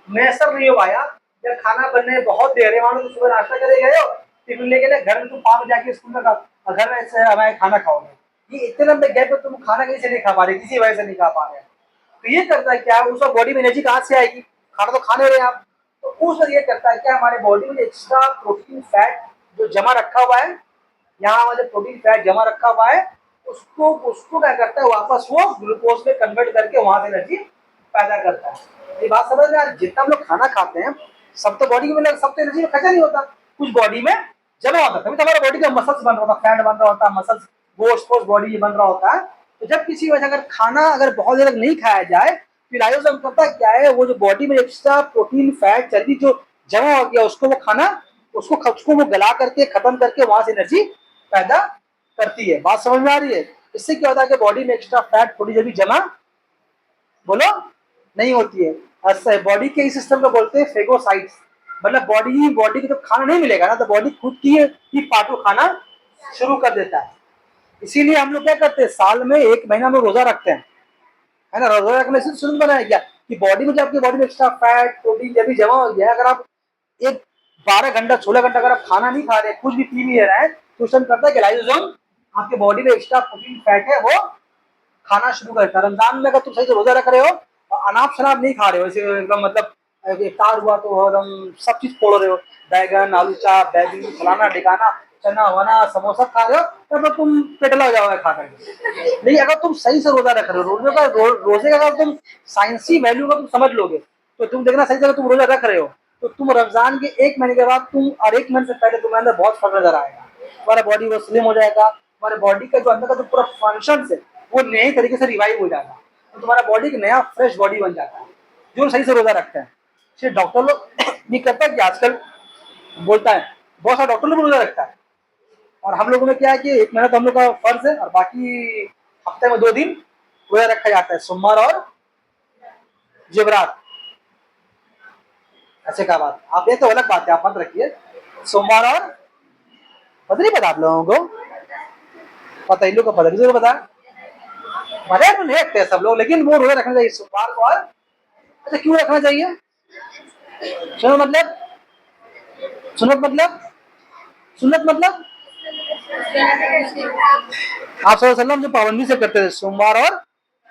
मैसर नहीं हो पाया या खाना बनने बहुत देर है, मानो सुबह नाश्ता करे गए हो, टिफिन लेके गए, घर में तुम 5 बजे जाके स्कूल में घर में से हमारे खाना खाओगे, ये इतने लंबे गैप में तुम खाना कहीं से नहीं खा पा रहे, किसी वजह से नहीं खा पा रहे। तो ये करता है क्या, उस बॉडी में एनर्जी कहाँ से आएगी? खाना तो खाने रहे आप। तो उस वक्त ये करता है क्या, हमारे बॉडी में एक्स्ट्रा प्रोटीन फैट जो जमा रखा हुआ है, यहाँ हमारे प्रोटीन फैट जमा रखा हुआ है, उसको क्या करता है वापस वो ग्लूकोज में कन्वर्ट करके वहां से एनर्जी पैदा करता है। ये बात समझ में आ रही है? जितना हम लोग खाना खाते हैं सब तो बॉडी में सब तो एनर्जी में खर्चा नहीं होता, कुछ बॉडी में जमा होता है। तभी तो हमारा बॉडी का मसल्स बन रहा होता है, फैट बन रहा होता है, मसल्स गोश्त बॉडी बन रहा होता है। तो जब किसी वजह अगर खाना अगर बहुत देर तक नहीं खाया जाए तो लाइसोसोम करता क्या है, वो जो बॉडी में एक्स्ट्रा प्रोटीन फैट चर्बी जो जमा हो गया उसको वो खाना उसको वो गला करके खत्म करके वहां से एनर्जी पैदा करती है। बात समझ में आ रही है? इससे क्या होता है कि बॉडी में एक्स्ट्रा फैट थोड़ी जल्दी जमा बोलो नहीं होती है। अच्छा, बॉडी के इस सिस्टम को बोलते हैं फेगोसाइट्स। मतलब बॉडी को जब खाना नहीं मिलेगा ना तो बॉडी खुद की पार्ट को खाना शुरू कर देता है। इसीलिए हम लोग क्या करते हैं, साल में 1 महीना में रोजा रखते हैं, है ना। रोजा रखने से शुरू बनाया गया कि बॉडी में जब आपकी बॉडी में एक्स्ट्रा फैट प्रोटीन जब भी जमा हो गया, अगर आप एक 12 घंटा 16 घंटा अगर आप खाना नहीं खा रहे, कुछ भी पी नहीं रहे हैं, तो उस टाइम करता है कि लाइसोसोम आपके बॉडी में एक्स्ट्रा प्रोटीन फैट है वो खाना शुरू करता है। रमजान में अगर तुम सही से रोजा रख रहे हो और अनाप शनाप नहीं खा रहे हो, ऐसे एकदम मतलब इफ्तार हुआ तो एकदम सब चीज फोड़ रहे हो, बैगन आलू चाप बैगन फलाना ढिकाना चना वना समोसा खा रहे हो, तब तो तुम पेटला हो जाओगे खा करके। लेकिन अगर तुम सही से रोजा रख रहे हो, रोजे का अगर तुम साइंसी वैल्यू का तुम समझ लोगे तो तुम देखना सही से अगर तुम रोजा रख रहे हो तो तुम रमजान के 1 महीने के बाद तुम और 1 महीने से पहले तुम्हारे अंदर बहुत फर्क नजर आएगा। तुम्हारा बॉडी वो स्लिम हो जाएगा, तुम्हारे बॉडी का जो अंदर का जो पूरा फंक्शन है वो नए तरीके से रिवाइव हो जाएगा, तो तुम्हारा बॉडी एक नया फ्रेश बॉडी बन जाता है जो सही से रोजा रखते हैं। सिर्फ डॉक्टर लोग भी करता है कि आजकल बोलता है, बहुत सारा डॉक्टर लोग रोजा रखता है। और हम लोगों में क्या है कि 1 महीना तो हम लोग का फर्ज है और बाकी हफ्ते में 2 दिन रोजा रखा जाता है, सोमवार और जुमेरात। ऐसे का बात आप ये तो अलग बात है, आप मत रखिए। सोमवार और पता नहीं, पता आप लोगों को पता, इन लोग को पता नहीं पता, मजा तो नहीं रखते हैं सब लोग, लेकिन वो रोजा रखना चाहिए सोमवार को। और अच्छा क्यों रखना चाहिए? सुनो मतलब सुन्नत मतलब सुन्नत मतलब आप सल्लल्लाहु अलैहि वसल्लम जो पाबंदी से करते थे सोमवार और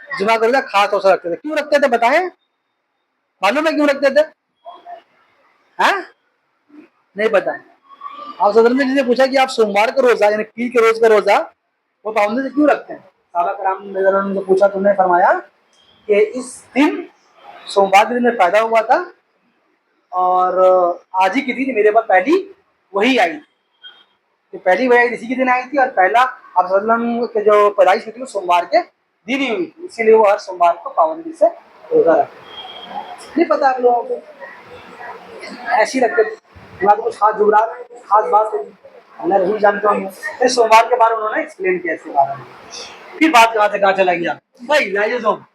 जुमा को रोजा खास तौर से रखते थे, क्यों रखते थे बताएं? मालूम है क्यों रखते थे? हैं? नहीं पता। आप सदर ने जिसे पूछा कि आप सोमवार का रोजा यानी पीर के रोज का रोजा वो पाबंदी से क्यों रखते हैं, साहबा कराम ने पूछा, तुमने फरमाया कि इस दिन सोमवार के दिन में पैदा हुआ था और आज ही के दिन मेरे पास पहली वही आई थी। तो पहली वही इसी के दिन आई थी और पहला आप सल्लम के जो पैदाइश हुई थी वो सोमवार के दिन ही हुई थी, इसीलिए वो हर सोमवार को पाबंदी से रोजा रखते। नहीं पता आप लोगों को, ऐसी रखते कुछ खास जुबरात खास बात होगी, अल्लाह रसूल जानते होंगे। फिर सोमवार के बारे में उन्होंने एक्सप्लेन किया इसके बारे में। फिर बात कहाँ से कहाँ चला गया भाई, लाइसोसोम।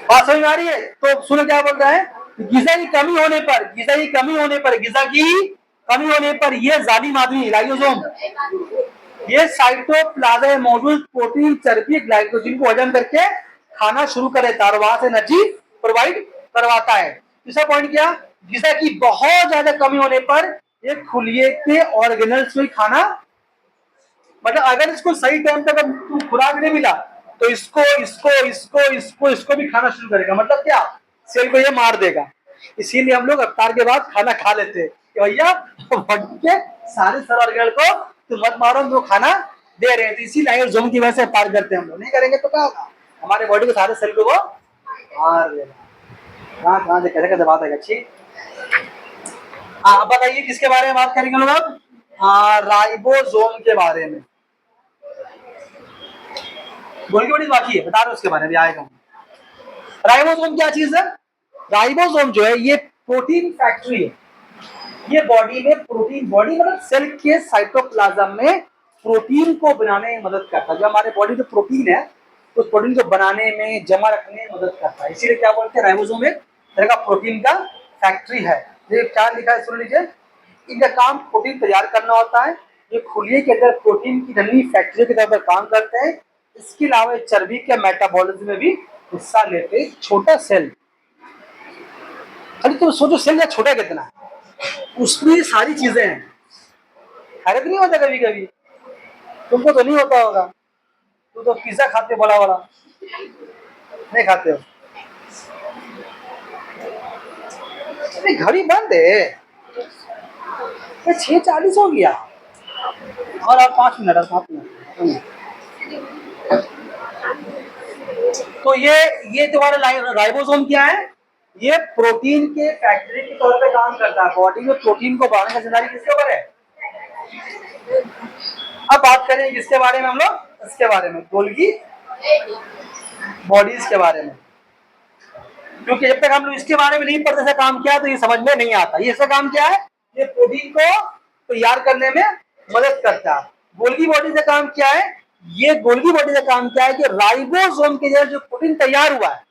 बात समझ में आ रही है? तो सुनो क्या बोल रहा है, गिजा की कमी होने पर ये जालिम आदमी लाइसोसोम ये साइटोप्लाज्म में मौजूद प्रोटीन चर्बी ग्लाइकोजन को हजम करके खाना शुरू कर देता है और वहां से एनर्जी प्रोवाइड करवाता है। तीसरा पॉइंट क्या, गिजा की बहुत ज्यादा कमी होने पर ये खुलिए के ऑर्गेनल्स में खाना, मतलब अगर इसको सही टाइम तक खुराक नहीं मिला तो इसको भी खाना शुरू करेगा। मतलब क्या, सेल को ये मार देगा। इसीलिए हम लोग अफ्तार के बाद खाना खा लेते हैं कि भैया बॉडी के सारे सर ऑर्गेनल को तुम मत मारो, जो खाना दे रहे हैं। तो इसी लाइसोसोम की वजह से अफ्तार करते हैं हम लोग, नहीं करेंगे तो क्या होगा, हमारे बॉडी के सारे सेल को वो मार देगा। कहाँ से कैसे कैसे बात है अच्छी। अब बताइए किसके बारे में बात करेंगे लोग अब, राइबोसोम के बारे में। बोल के बड़ी बाकी है, बता रहे उसके बारे में आएगा। राइबोसोम क्या चीज है? राइबोसोम जो है ये प्रोटीन फैक्ट्री है। ये बॉडी में प्रोटीन, बॉडी मतलब सेल के साइटोप्लाज्म में प्रोटीन को बनाने में मदद करता है। जो हमारे बॉडी में प्रोटीन है उस प्रोटीन को बनाने में जमा रखने में मदद करता है, इसीलिए क्या बोलते हैं राइबोसोम एक तरह का प्रोटीन का फैक्ट्री है। ये क्या लिखा है सुन लीजिए, इनका काम प्रोटीन तैयार करना होता है। ये खुलिए के अंदर प्रोटीन की नन्ही फैक्ट्री के तौर पर काम करते हैं। इसके अलावा चर्बी के मेटाबॉलिज्म में भी हिस्सा लेते हैं। छोटा सेल, खाली तुम सोचो सेल या छोटा कितना है, उसमें सारी चीजें हैं। हैरत नहीं होता कभी कभी, तुमको तो नहीं होता होगा, तुम तो पिज्जा खाते बड़ा बड़ा, नहीं खाते हो। घड़ी बंद है, 6:40 हो गया और 5 मिनट। तो ये तुम्हारा राइबोसोम क्या है? ये प्रोटीन के फैक्ट्री के तौर पे काम करता है। बॉडी में प्रोटीन को बढ़ाने का जिम्मेदारी किसके ऊपर है? अब बात करें किसके बारे में हम लोग? इसके बारे में, गोल्गी बॉडीज के बारे में। क्योंकि जब तक हम लोग इसके बारे में नहीं पढ़ते काम क्या है तो ये समझ में नहीं आता। ये इसका काम क्या है? ये प्रोटीन को तैयार करने में मदद करता है। गोल्गी बॉडी का काम क्या है? ये गोल्गी बॉडी का काम क्या है कि राइबोसोम के जरिए जो प्रोटीन तैयार हुआ है,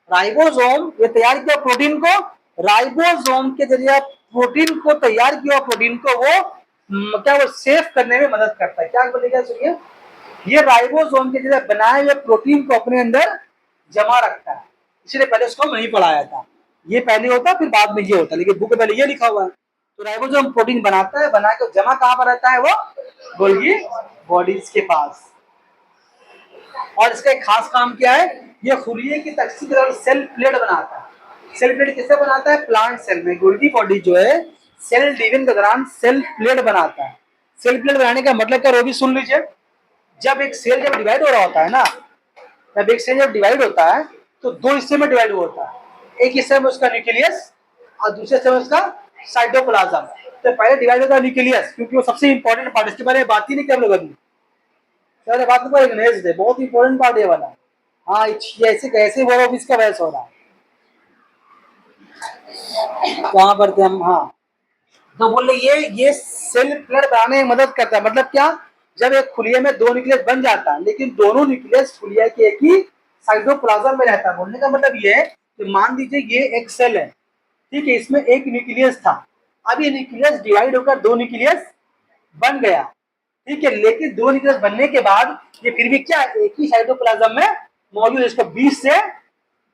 राइबोसोम ये तैयार किया प्रोटीन को, राइबोसोम के जरिए प्रोटीन को तैयार किया प्रोटीन को वो क्या वो सेव करने में मदद करता है। क्या बोलेगा सुनिए, ये राइबोसोम के जरिए बनाए हुए प्रोटीन को अपने अंदर जमा रखता है। इसलिए पहले उसको नहीं पढ़ाया था, ये पहले होता फिर बाद में ये होता, लेकिन बुक में पहले ये लिखा हुआ है। तो राइबोसोम प्रोटीन बनाता है, बना के जमा कहाँ पर रहता है? वो गोल्गी बॉडीज के पास। और इसका एक खास काम क्या है? ये खुलिये की तकसीम के दौरान सेल प्लेट बनाता है। सेल प्लेट किससे बनाता है? प्लांट सेल में। गोल्गी बॉडी जो है सेल डिवीजन के दौरान सेल प्लेट बनाता है। सेल प्लेट बनाने का मतलब क्या, वो भी सुन लीजिए। जब एक सेल जब डिवाइड हो रहा होता है ना, जब एक सेल जब डिवाइड होता है तो दो हिस्से में डिवाइड होता है। एक हिस्से में उसका न्यूक्लियस और दूसरे हिस्से में उसका साइटोप्लाज्म। तो पहले डिवाइड होता है न्यूक्लियस, क्योंकि वो सबसे इंपॉर्टेंट पार्ट। इसके बारे में बात ही नहीं कर लोग अभी, बात नहीं, बहुत इंपॉर्टेंट पार्ट ये वाला। हाँ, ऐसे कैसे बोलो इसका बहस हो रहा है कहाँ पर थे हम? हाँ, तो बोल रहे ये सेल प्लेट बनाने में मदद करता है। मतलब क्या? जब एक खुलिया में दो न्यूक्लियस बन जाता है, लेकिन दोनों न्यूक्लियस खुलिया के एक ही साइटोप्लाज्म में रहता है। बोलने का मतलब ये है कि मान लीजिए ये एक सेल है, ठीक है, इसमें एक न्यूक्लियस था। अब ये न्यूक्लियस डिवाइड होकर दो न्यूक्लियस बन गया, ठीक है, लेकिन दो न्यूक्लियस बनने के बाद ये फिर भी क्या एक ही साइटोप्लाज्म में मौजूद है। इसको बीच से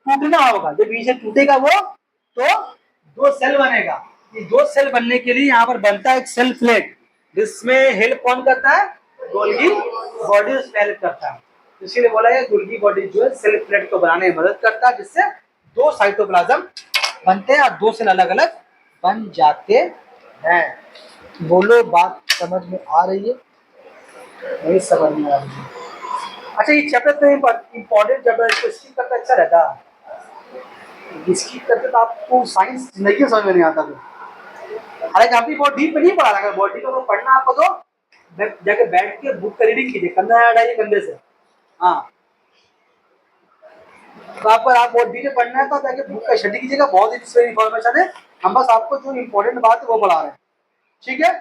टूटना होगा, जब बीच से टूटेगा वो तो दो सेल बनेगा। ये दो सेल बनने के लिए यहाँ पर बनता है एक सेल प्लेट, जिसमें हेल्प कौन करता है? गोल्गी बॉडी हेल्प करता है। इसीलिए बोला है गोल्गी बॉडी जो है सेल प्लेट को बनाने में मदद करता है, जिससे दो साइटोप्लाज्म बनते हैं और दो सेल अलग अलग बन जाते हैं। बोलो, बात समझ में आ रही है? नहीं समझ में आ रही है? अच्छा, ये चैप्टर तो इम्पोर्टेंट चैप्टर, इसको स्किप करता अच्छा रहता। स्किप करते तो आपको साइंस जिंदगी समझ में नहीं आता। तो हालांकि आप भी बहुत डीप में नहीं पढ़ा, अगर बॉडी को पढ़ना आपको तो जाके बैठ के बुक का रीडिंग कीजिए, कंधा हटाइए कंधे से। हाँ, तो आप बहुत डीप में पढ़ना है तो जाके बुक का स्टडी कीजिएगा, बहुत ही इंफॉर्मेशन है। हम बस आपको जो इम्पोर्टेंट बात है वो पढ़ा रहे हैं, ठीक है।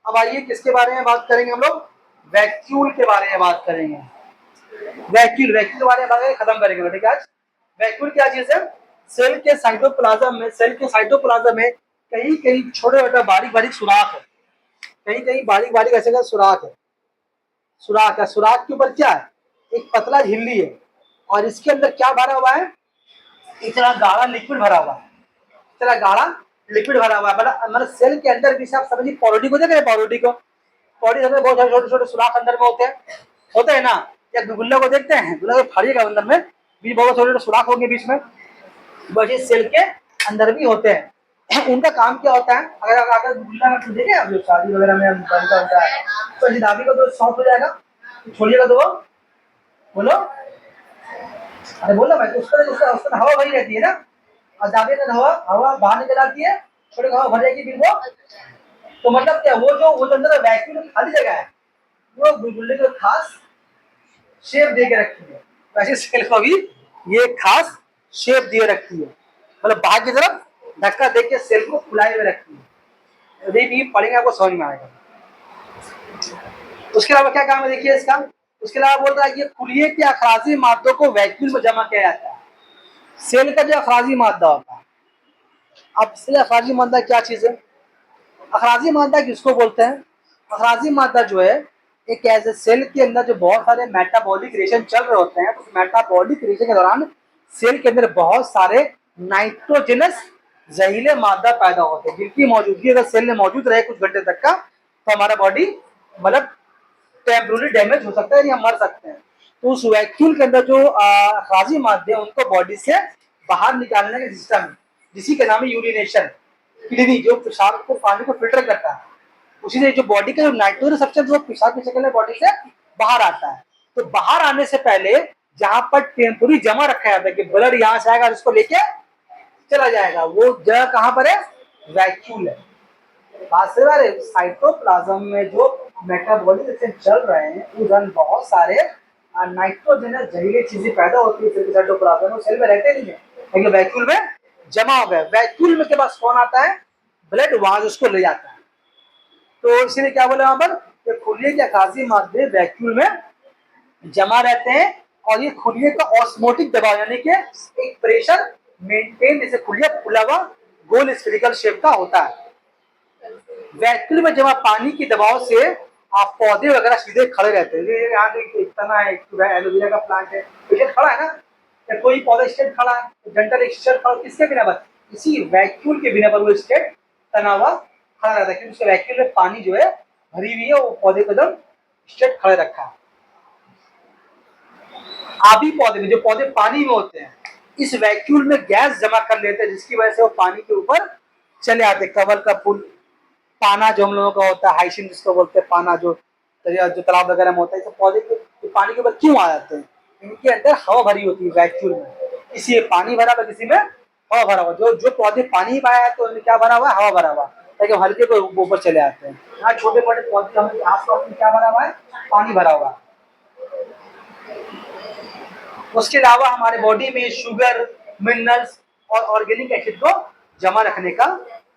अब आइए किसके बारे में बात करेंगे हम लोग? वैक्यूल के बारे में बात करेंगे। वैक्यूल के बारे में बात खत्म करेंगे, ठीक है। आज वैक्यूल क्या चीज है? सेल के साइटोप्लाज्म में कहीं कहीं छोटे छोटे बारीक बारीक सुराख है, कहीं कहीं बारीक बारीक ऐसे का सुराख है। सुराख के ऊपर क्या है? एक पतला झिल्ली है, और इसके अंदर क्या भरा हुआ है? इतना गाढ़ा लिक्विड भरा हुआ है, इतना गाढ़ा लिक्विड भरा हुआ है। मतलब सेल के अंदर भी आप समझिए, पाउडर को देख रहे हैं, पाउडर में बहुत छोटे छोटे सुराख अंदर में होते हैं ना। या गुल्ला को देखते हैं, गुल्ला को फाड़िएगा, अंदर में भी बहुत छोटे छोटे सुराख होंगे बीच में, वैसे सेल के अंदर भी होते हैं। उनका काम क्या होता है? अगर गुल्ला में देखें आप, जो शादी वगैरह में बनता होता है, तो दाबी को तो सॉफ्ट हो जाएगा, छोड़िएगा तो वो बोलो, अरे बोलो मैं, उसका हवा भरी रहती है ना, और दाबे का हवा बाहर निकल आती है, छोटे हवा भर जाएगी फिर वो। तो मतलब क्या, वो अंदर वैक्यूम खाली जगह है, वो गुल्ले को खास शेप दे के रखी है। वैसे सेल को भी ये खास शेप दिए रखी है, मतलब बाहर की तरफ धक्का दे के सेल को फुलाए हुए रखती है। यदि भी पढ़ेंगे आपको समझ में आएगा। उसके अलावा क्या काम है देखिए इसका। उसके अलावा बोल रहा है कि खुलिये के अखराजी मादों को वैक्यूल में जमा किया जाता है। सेल का जो अखराजी मादा होता है, अब सेल अखराजी मादा क्या चीज है? अखराजी मादा किसको बोलते हैं? अखराजी मादा जो है एक ऐसे सेल के अंदर जो बहुत सारे मेटाबॉलिक रिएक्शन चल रहे होते हैं, तो मेटाबॉलिक रिएक्शन के दौरान सेल के अंदर बहुत सारे नाइट्रोजनस जहरीले मादा पैदा होते हैं, जिनकी मौजूदगी अगर सेल में मौजूद रहे कुछ घंटे तक का, तो हमारा बॉडी मतलब टेम्पररी डैमेज हो सकता है या मर सकते हैं। तो उस वैक्यूल के अंदर जो अखराजी मादे हैं उनको बॉडी से बाहर निकालने का सिस्टम, जिसी का नाम है यूरिनेशन, क्लीनिंग, जो पेशाब को पानी को फिल्टर करता है। उसी से जो बॉडी का जो नाइट्रोजन सब्सटेंस वो पेशाब की शक्ल में बॉडी से बाहर आता है। तो बाहर आने से पहले जहां पर टेम्पोरी जमा रखा जाता है कि ब्लड यहां से आएगा और इसको लेके चला जाएगा, वो जगह कहां पर है? वैक्यूल है। बात से बारे साइटोप्लाज्म में जो मेटाबॉलिज्म चल रहे हैं उस दौरान बहुत सारे नाइट्रोजनस जहरीली चीजें पैदा होती है साइटोप्लाज्म में, सेल में रहते नहीं है लेकिन वैक्यूल में जमा हो गए। वैक्यूल में के पास कौन आता है? ब्लड, वहां से उसको ले जाता है। तो इसलिए क्या बोले वहां पर कि खुले के अकाजी मादे वैक्यूल में जमा रहते हैं और ये खुलिये का ऑस्मोटिक दबाव यानी कि एक प्रेशर मेंटेन, जैसे खुलिया खुला हुआ गोल स्फेरिकल शेप का होता है। वैक्यूल में जमा पानी के दबाव से आप पौधे वगैरह सीधे खड़े रहते हैं। यहाँ एक तना है, एलोवेरा का प्लांट है, तो खड़ा है ना, या कोई पौधा स्टेट खड़ा है, डंटल स्टेट खड़ा, किसके बिना पर? इसी वैक्यूल के बिना पर वो स्टेट तना हुआ खड़ा रहता है, क्योंकि उसके वैक्यूल में पानी जो है भरी हुई है, वो पौधे को एकदम स्टेट खड़े रखा है। आधी पौधे में, जो पौधे पानी में होते हैं, इस वैक्यूल में गैस जमा कर लेते हैं जिसकी वजह से वो पानी के ऊपर चले आते हैं। कमल का फूल, पाना जो हम लोगों का होता है, हाइसिन जिसको बोलते हैं, पाना जो तालाब वगैरह में होता है, तो पौधे के पानी के ऊपर क्यों आ जाते हैं? इनके अंदर हवा भरी होती है वैक्यूल में, किसी में पानी भरा हुआ, किसी में हवा भरा हुआ। जो जो पौधे पानी पाया है तो उनमें क्या भरा हुआ है? हवा भरा हुआ, ताकि हल्के को ऊपर चले आते हैं। यहाँ छोटे छोटे पौधे आस पास में क्या भरा हुआ है? पानी भरा हुआ है। उसके अलावा हमारे बॉडी में शुगर, मिनरल्स और ऑर्गेनिक एसिड को जमा रखने का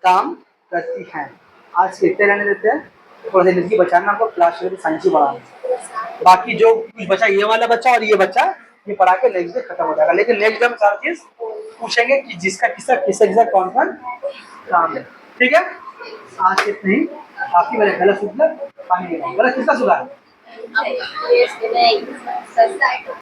काम करती हैं। आज कहते रहने देते हैं, थोड़ा सा एनर्जी बचाना आपको, क्लास साइंस ही बढ़ाना। बाकी जो कुछ बचा, ये वाला बच्चा और ये बच्चा, ये पढ़ा के नेक्स्ट डे खत्म हो जाएगा। लेकिन नेक्स्ट डे में सारी चीज पूछेंगे कि जिसका किसका कौन कौन काम है। ठीक है, आज इतने ही। बाकी मैंने गलत सुधर पानी गलत किसका सुधार